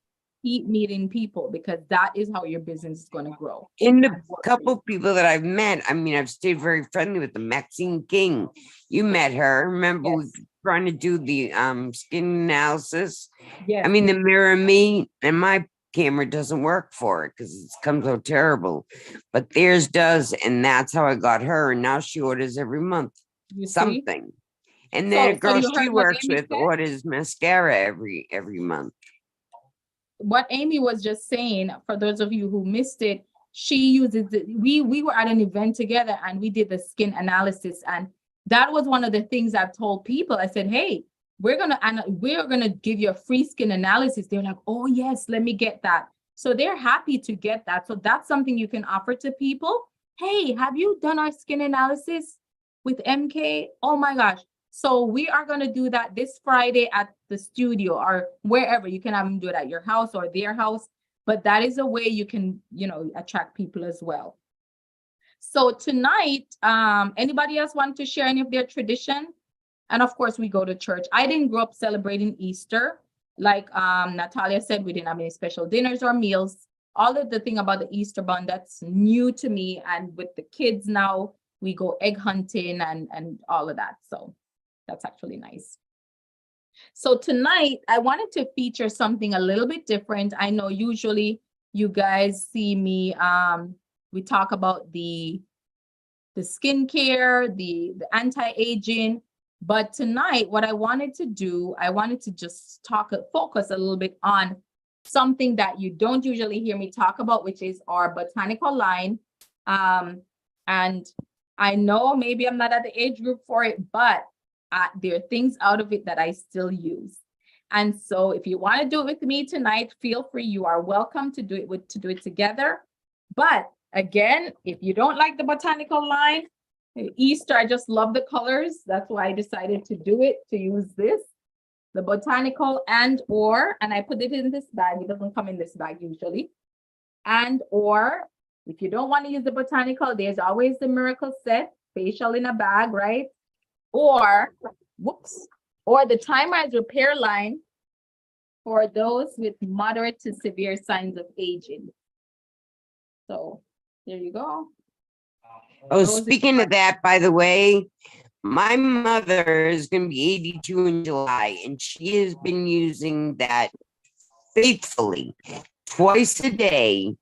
Keep meeting people because that is how your business is going to grow. In the couple people that I've met, I mean, I've stayed very friendly with them. Maxine King, you met her. Remember we Yes. were trying to do the skin analysis? Yes. I mean, the Mirror Me and my camera doesn't work for it because it's come so terrible, but theirs does, and that's how I got her. And now she orders every month You see? something. And then a So girl you she heard what works Amy with said? orders mascara every month. What Amy was just saying, for those of you who missed it, she uses we were at an event together and we did the skin analysis, and that was one of the things I've told people. I said, hey, we're gonna give you a free skin analysis. They're like, oh yes, let me get that. So they're happy to get that. So that's something you can offer to people. Hey, have you done our skin analysis with MK? Oh my gosh. So we are going to do that this Friday at the studio or wherever. You can have them do it at your house or their house, but that is a way you can, attract people as well. So tonight, anybody else want to share any of their tradition? And of course, we go to church. I didn't grow up celebrating Easter. Like Natalia said, we didn't have any special dinners or meals. All of the thing about the Easter bun, that's new to me. And with the kids now, we go egg hunting and all of that. So that's actually nice. So tonight, I wanted to feature something a little bit different. I know usually you guys see me, we talk about the skincare, the anti-aging, but tonight, what I wanted to do, I wanted to just focus a little bit on something that you don't usually hear me talk about, which is our botanical line. And I know maybe I'm not at the age group for it, but there are things out of it that I still use. And so if you want to do it with me tonight, feel free. You are welcome to do it together. But again, if you don't like the botanical line, Easter, I just love the colors. That's why I decided to use this, the botanical and I put it in this bag. It doesn't come in this bag usually. Or if you don't want to use the botanical, there's always the miracle set, facial in a bag, right? Or the Timer's repair line for those with moderate to severe signs of aging. So there you go. Oh, speaking of that, by the way, my mother is going to be 82 in July, and she has been using that faithfully twice a day.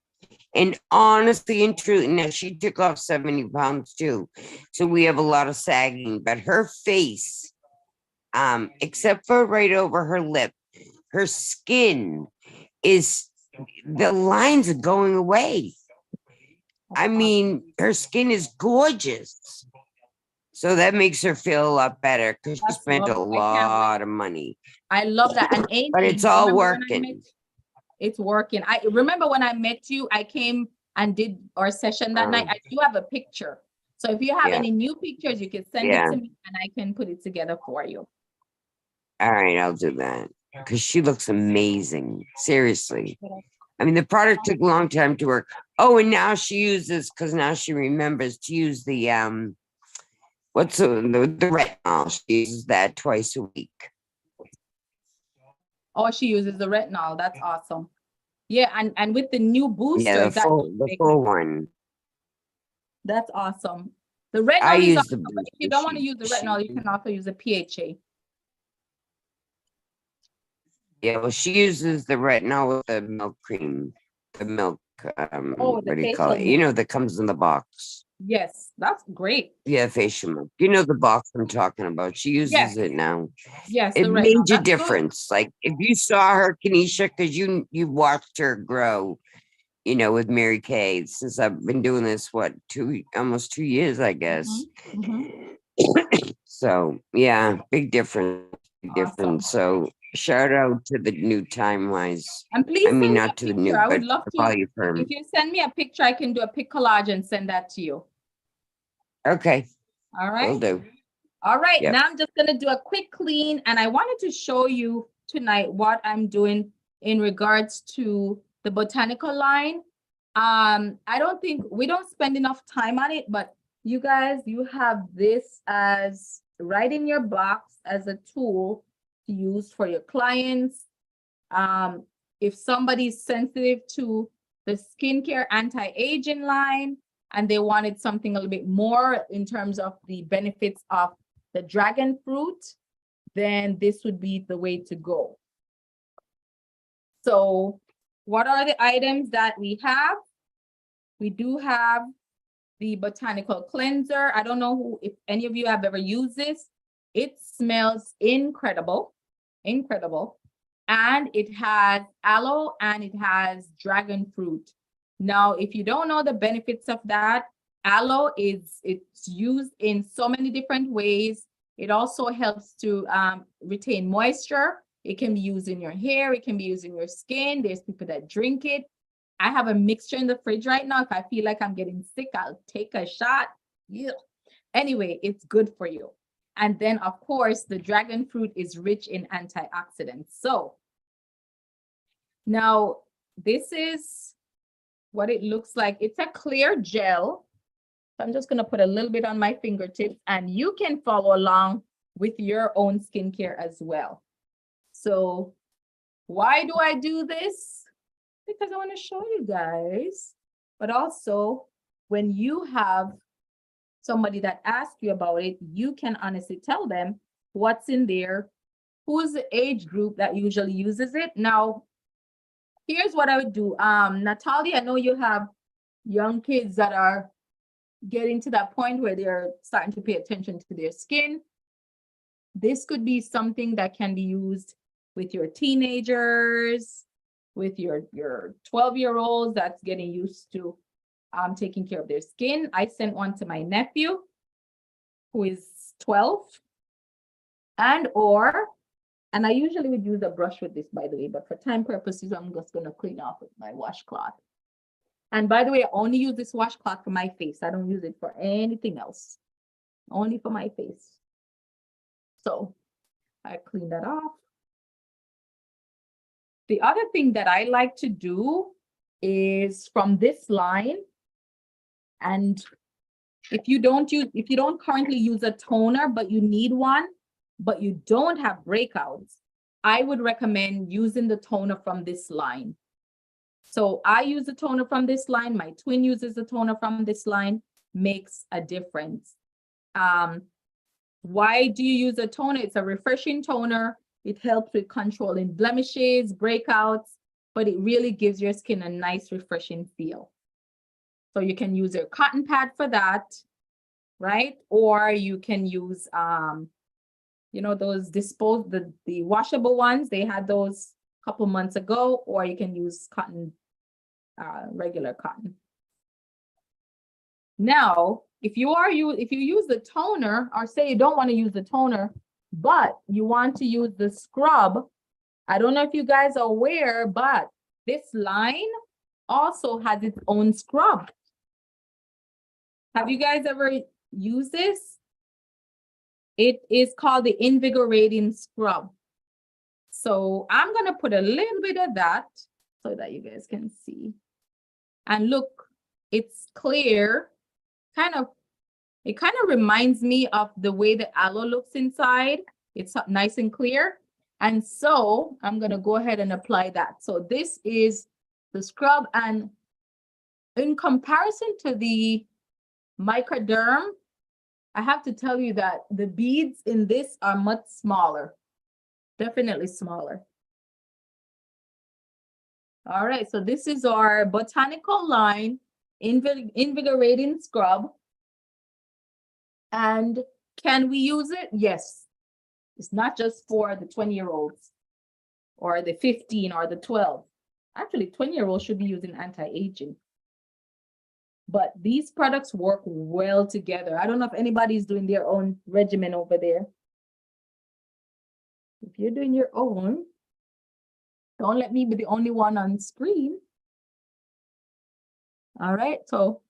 And honestly and truly, now she took off 70 pounds too. So we have a lot of sagging, but her face, except for right over her lip, her skin is, the lines are going away. I mean, her skin is gorgeous. So that makes her feel a lot better because she That's spent a lovely. I can't wait. lot of money. I love that. And Amy, But it's all remember when I met working. it's working. I remember when I met you, I came and did our session that night. I do have a picture. So if you have Yeah. any new pictures, you can send Yeah. it to me and I can put it together for you. All right, I'll do that because she looks amazing. Seriously. I mean, the product took a long time to work. Oh, and now she uses, because now she remembers to use the what's the retinol. She uses that twice a week. Oh, she uses the retinol. That's awesome. Yeah, and with the new boosters, Yeah, the that full one. that's awesome. The I retinol is use awesome, the but if you don't want to use the she- retinol, you can also use a PHA. Yeah, well, she uses the retinol with the milk cream, the milk, Oh, the what do you call facial it? You milk. know, that comes in the box. Yes, that's great. Yeah, facial milk. You know the box I'm talking about. She uses Yes. it now. Yes, It the made retinol. a That's good. difference. Like if you saw her, Kenesha, because you watched her grow, you know, with Mary Kay, since I've been doing this, what, almost 2 years, I guess. Mhm. So yeah, big difference. Big Awesome. difference. So shout out to the new Time Wise. And please I mean, send me not a to the picture. new, I but would love the to. volume firm. If you send me a picture, I can do a pic collage and send that to you. Okay, All will right. do. All right. Yep. Now I'm just gonna do a quick clean, and I wanted to show you tonight what I'm doing in regards to the botanical line. I don't think we don't spend enough time on it, but you guys, you have this as right in your box as a tool to use for your clients. If somebody's sensitive to the skincare anti-aging line and they wanted something a little bit more in terms of the benefits of the dragon fruit, then this would be the way to go. So what are the items that we have? We do have the botanical cleanser. I don't know if any of you have ever used this. It smells incredible, incredible. And it has aloe and it has dragon fruit. Now, if you don't know the benefits of that, aloe it's used in so many different ways. It also helps to retain moisture. It can be used in your hair. It can be used in your skin. There's people that drink it. I have a mixture in the fridge right now. If I feel like I'm getting sick, I'll take a shot. Yeah. Anyway, it's good for you. And then, of course, the dragon fruit is rich in antioxidants. So now this is what it looks like. It's a clear gel. So I'm just going to put a little bit on my fingertips and you can follow along with your own skincare as well. So why do I do this? Because I want to show you guys, but also when you have somebody that asks you about it, you can honestly tell them what's in there, who's the age group that usually uses it. Now, here's what I would do. Natalia, I know you have young kids that are getting to that point where they're starting to pay attention to their skin. This could be something that can be used with your teenagers, with your 12-year-olds that's getting used to taking care of their skin. I sent one to my nephew who is 12 and I usually would use a brush with this, by the way, but for time purposes, I'm just going to clean off with my washcloth. And by the way, I only use this washcloth for my face. I don't use it for anything else, only for my face. So I clean that off. The other thing that I like to do is from this line, and if you don't currently use a toner, but you need one, but you don't have breakouts, I would recommend using the toner from this line. So I use the toner from this line. My twin uses the toner from this line, makes a difference. Why do you use a toner? It's a refreshing toner. It helps with controlling blemishes, breakouts. but it really gives your skin a nice, refreshing feel. So you can use your cotton pad for that, right? Or you can use, you know, those the washable ones. They had those a couple months ago, or you can use cotton, regular cotton. Now, if you use the toner, or say you don't want to use the toner, but you want to use the scrub, I don't know if you guys are aware, but this line also has its own scrub. Have you guys ever used this? It is called the Invigorating Scrub. So I'm gonna put a little bit of that so that you guys can see. And look, it's clear. It kind of reminds me of the way the aloe looks inside. It's nice and clear. And so I'm gonna go ahead and apply that. So this is the scrub, and in comparison to the Microderm, I have to tell you that the beads in this are much smaller, definitely smaller. All right, so this is our botanical line invigorating scrub. And can we use it? Yes. It's not just for the 20-year-olds or the 15 or the 12. Actually, 20-year-olds should be using anti-aging. But these products work well together. I don't know if anybody's doing their own regimen over there. If you're doing your own, don't let me be the only one on screen. All right, so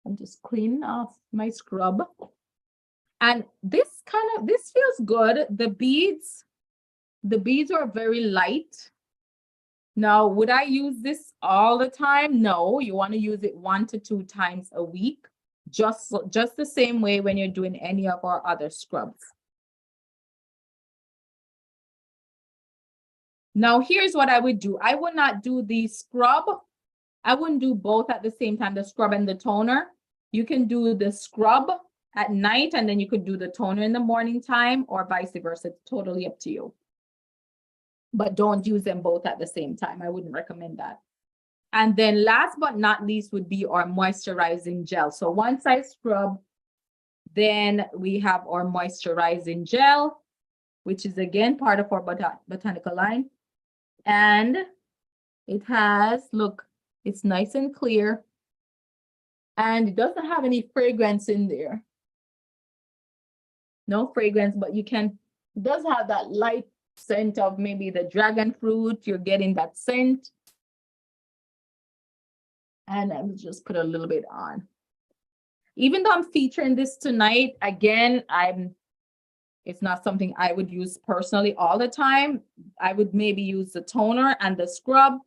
I'm just cleaning off my scrub. And this feels good. The beads are very light. Now, would I use this all the time? No, you want to use it 1 to 2 times a week, just the same way when you're doing any of our other scrubs. Now, here's what I would do. I would not do the scrub. I wouldn't do both at the same time, the scrub and the toner. You can do the scrub at night, and then you could do the toner in the morning time, or vice versa. It's totally up to you. But don't use them both at the same time. I wouldn't recommend that. And then last but not least would be our moisturizing gel. So once I scrub, then we have our moisturizing gel, which is again part of our botanical line. And it has, look, it's nice and clear. And it doesn't have any fragrance in there. No fragrance, but it does have that light scent of maybe the dragon fruit. You're getting that scent. And I will just put a little bit on. Even though I'm featuring this tonight, again, it's not something I would use personally all the time. I would maybe use the toner and the scrub,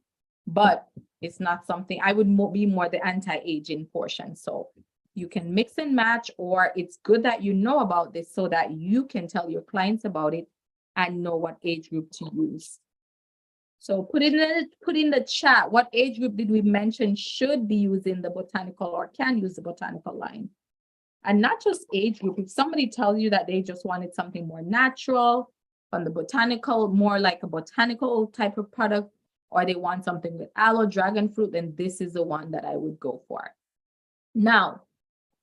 but it's not something I would be more the anti-aging portion. So you can mix and match, or it's good that you know about this so that you can tell your clients about it and know what age group to use. So put in the chat, what age group did we mention should be using the botanical or can use the botanical line? And not just age group. If somebody tells you that they just wanted something more natural on the botanical, more like a botanical type of product, or they want something with aloe, dragon fruit, then this is the one that I would go for. Now,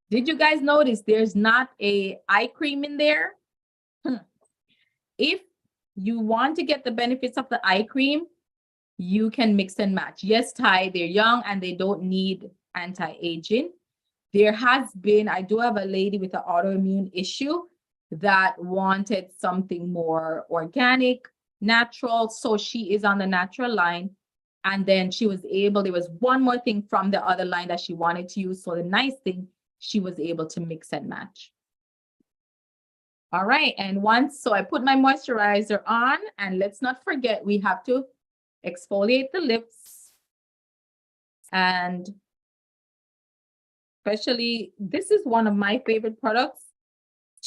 did you guys notice there's not a eye cream in there? If you want to get the benefits of the eye cream, you can mix and match. Yes, Ty, they're young and they don't need anti-aging. There has been, I do have a lady with an autoimmune issue that wanted something more organic, natural. So she is on the natural line. And then she was able, there was one more thing from the other line that she wanted to use. So the nice thing, she was able to mix and match. All right, and so I put my moisturizer on, and let's not forget, we have to exfoliate the lips. And especially, this is one of my favorite products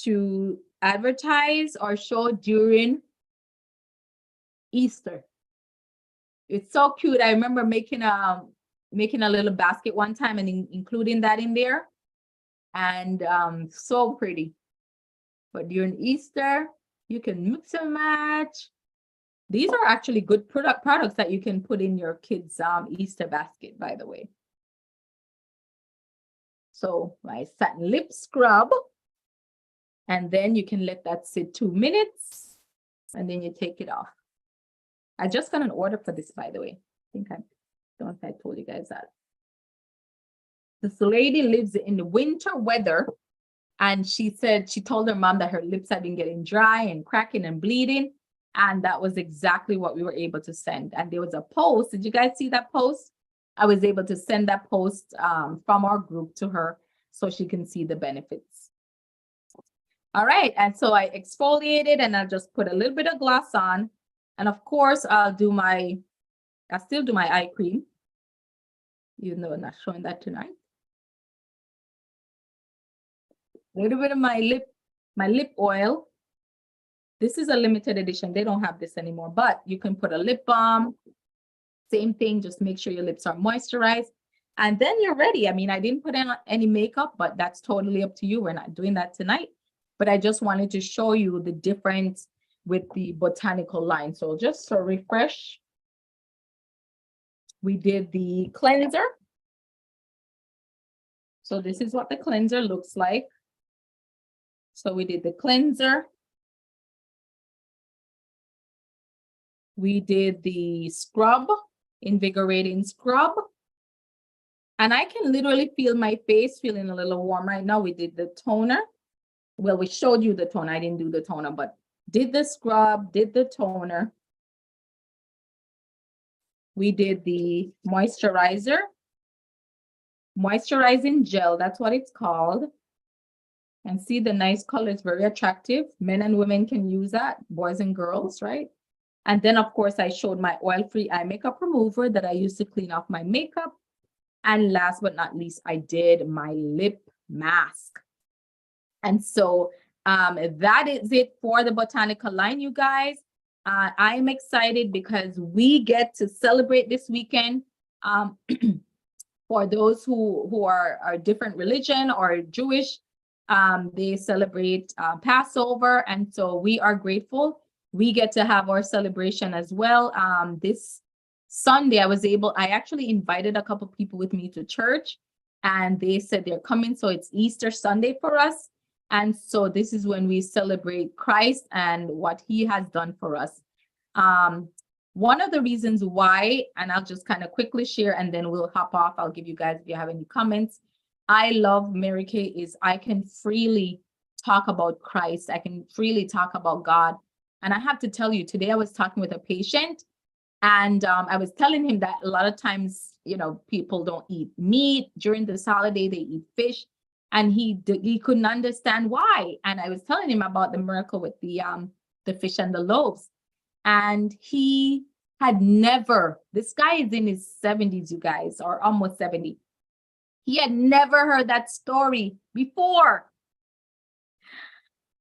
to advertise or show during Easter. It's so cute. I remember making a little basket one time and including that in there. And so pretty. But during Easter, you can mix and match These are actually good products that you can put in your kids' Easter basket, by the way. So my satin lip scrub, and then you can let that sit 2 minutes, and then you take it off. I just got an order for this, by the way. I don't know if I told you guys that. This lady lives in the winter weather, and she said she told her mom that her lips had been getting dry and cracking and bleeding, and that was exactly what we were able to send. And there was a post. Did you guys see that post? I was able to send that post from our group to her so she can see the benefits. All right, and so I exfoliated, and I'll just put a little bit of gloss on, and of course I'll still do my eye cream, even though I'm not showing that tonight. A little bit of my lip oil. This is a limited edition. They don't have this anymore, but you can put a lip balm. Same thing, just make sure your lips are moisturized. And then you're ready. I mean, I didn't put in any makeup, but that's totally up to you. We're not doing that tonight. But I just wanted to show you the difference with the botanical line. So just to refresh, we did the cleanser. So this is what the cleanser looks like. So we did the cleanser. We did the scrub, invigorating scrub. And I can literally feel my face feeling a little warm right now. We did the toner. Well, we showed you the toner. I didn't do the toner, but did the scrub, did the toner. We did the moisturizer, moisturizing gel. That's what it's called. And see the nice color is very attractive. Men and women can use that, boys and girls, right? And then, of course, I showed my oil-free eye makeup remover that I use to clean off my makeup. And last but not least, I did my lip mask. And so that is it for the botanical line, you guys. I'm excited because we get to celebrate this weekend. For those who are different religion or Jewish, they celebrate Passover. And so we are grateful. We get to have our celebration as well. This Sunday, I actually invited a couple people with me to church, and they said they're coming. So it's Easter Sunday for us. And so this is when we celebrate Christ and what he has done for us. One of the reasons why, and I'll just kind of quickly share and then we'll hop off. I'll give you guys, if you have any comments. I love Mary Kay is I can freely talk about Christ. I can freely talk about God. And I have to tell you, today I was talking with a patient, and I was telling him that a lot of times, people don't eat meat during this holiday, they eat fish. And he couldn't understand why. And I was telling him about the miracle with the fish and the loaves. And he had never, this guy is in his 70s, you guys, or almost 70. He had never heard that story before.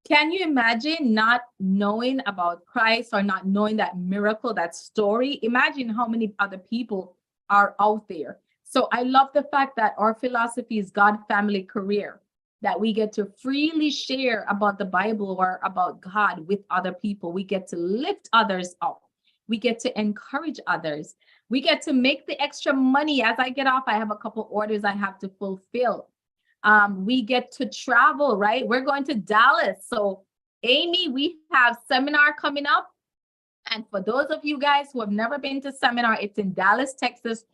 Can you imagine not knowing about Christ or not knowing that miracle, that story? Imagine how many other people are out there. So I love the fact that our philosophy is God, family, career, that we get to freely share about the Bible or about God with other people. We get to lift others up. We get to encourage others. We get to make the extra money. As I get off, I have a couple orders I have to fulfill. We get to travel, right? We're going to Dallas. So Amy, we have seminar coming up. And for those of you guys who have never been to seminar, it's in Dallas, Texas.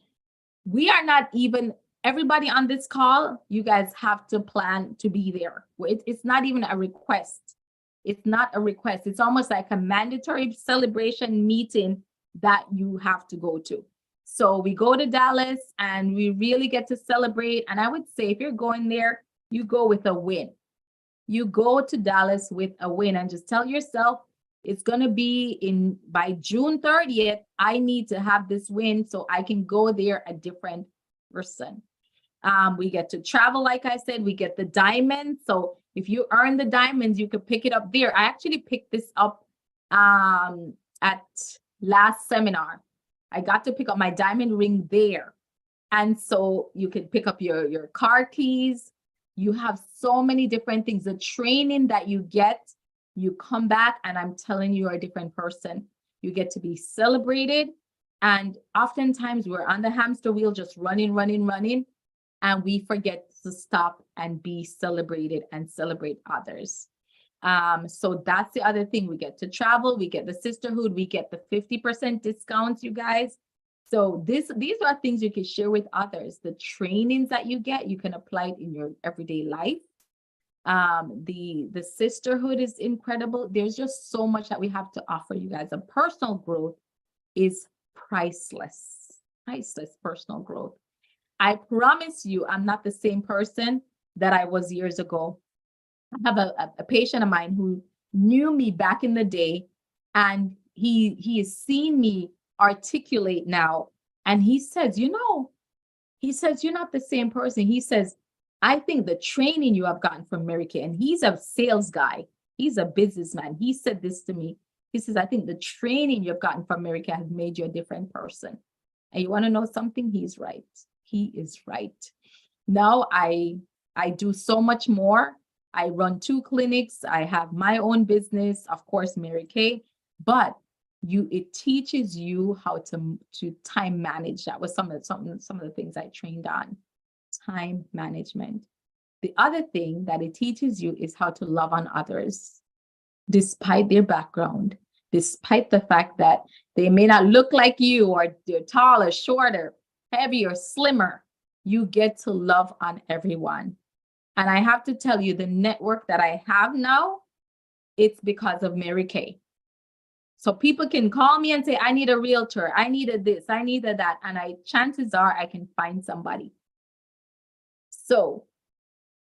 We are not even, everybody on this call, you guys have to plan to be there. It's not even a request. It's not a request. It's almost like a mandatory celebration meeting that you have to go to. So we go to Dallas and we really get to celebrate. And I would say if you're going there, you go with a win. You go to Dallas with a win and just tell yourself, it's going to be by June 30th, I need to have this win so I can go there a different person. We get to travel, like I said, we get the diamonds. So if you earn the diamonds, you could pick it up there. I actually picked this up at last seminar. I got to pick up my diamond ring there. And so you can pick up your car keys. You have so many different things. The training that you get, you come back and I'm telling you, you're a different person. You get to be celebrated. And oftentimes we're on the hamster wheel, just running, and we forget to stop and be celebrated and celebrate others. So that's the other thing. We get to travel, we get the sisterhood, we get the 50% discounts, you guys. So these are things you can share with others. The trainings that you get, you can apply it in your everyday life. The sisterhood is incredible. There's just so much that we have to offer you guys. And personal growth is priceless personal growth. I promise you, I'm not the same person that I was years ago. I have a patient of mine who knew me back in the day, and he has seen me articulate now. And he says, you're not the same person. He says, I think the training you have gotten from Mary Kay, and he's a sales guy, he's a businessman. He said this to me. He says, I think the training you've gotten from Mary Kay has made you a different person. And you want to know something? He's right. He is right. Now I do so much more. I run 2 clinics. I have my own business, of course, Mary Kay, but it teaches you how to time manage. That was some of the things I trained on. Time management. The other thing that it teaches you is how to love on others, despite their background, despite the fact that they may not look like you, or they're taller, shorter, heavier, slimmer. You get to love on everyone. And I have to tell you, the network that I have now, it's because of Mary Kay. So people can call me and say, I need a realtor, I needed this, I needed that. And chances are I can find somebody. So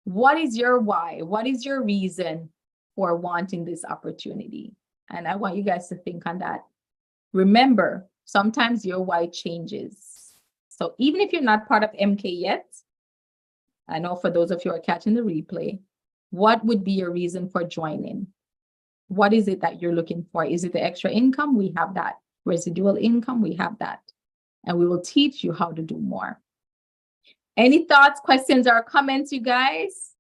what is your why? What is your reason for wanting this opportunity? And I want you guys to think on that. Remember, sometimes your why changes. So even if you're not part of MK yet, I know for those of you who are catching the replay, what would be your reason for joining? What is it that you're looking for? Is it the extra income? We have that. Residual income? We have that. And we will teach you how to do more. Any thoughts, questions, or comments, you guys?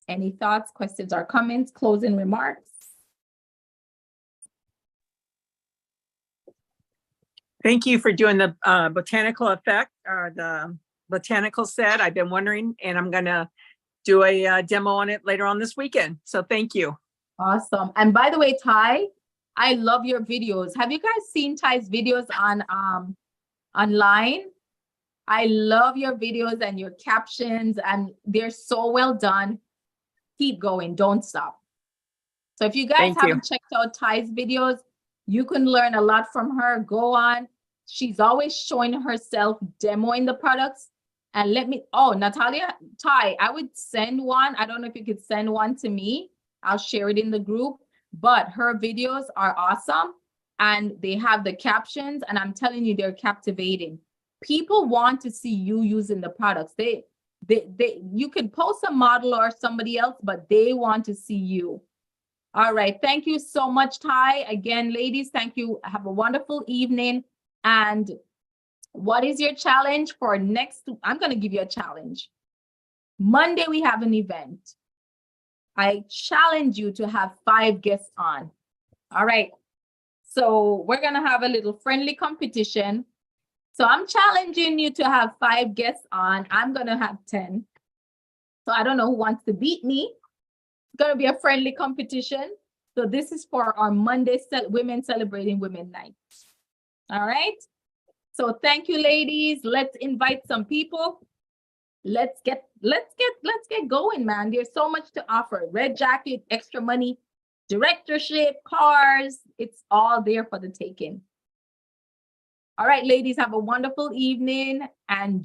Any thoughts, questions, or comments, closing remarks? Thank you for doing the botanical effect, or the botanical set. I've been wondering, and I'm going to do a demo on it later on this weekend. So thank you. Awesome. And by the way, Ty, I love your videos. Have you guys seen Ty's videos on online? I love your videos and your captions, and they're so well done. Keep going. Don't stop. So if you guys haven't checked out Ty's videos, you can learn a lot from her. Go on. She's always showing herself demoing the products. And Natalia, Ty, I would send one. I don't know if you could send one to me. I'll share it in the group. But her videos are awesome. And they have the captions. And I'm telling you, they're captivating. People want to see you using the products. You can post a model or somebody else, but they want to see you. All right. Thank you so much, Ty. Again, ladies, thank you. Have a wonderful evening. And what is your challenge for next? I'm going to give you a challenge. Monday, we have an event. I challenge you to have 5 guests on. All right. So we're going to have a little friendly competition. So I'm challenging you to have 5 guests on. I'm going to have 10. So I don't know who wants to beat me. It's going to be a friendly competition. So this is for our Monday Women Celebrating Women Night. All right. So thank you, ladies. Let's invite some people. Let's get going, man. There's so much to offer. Red jacket, extra money, directorship, cars. It's all there for the taking. All right, ladies, have a wonderful evening and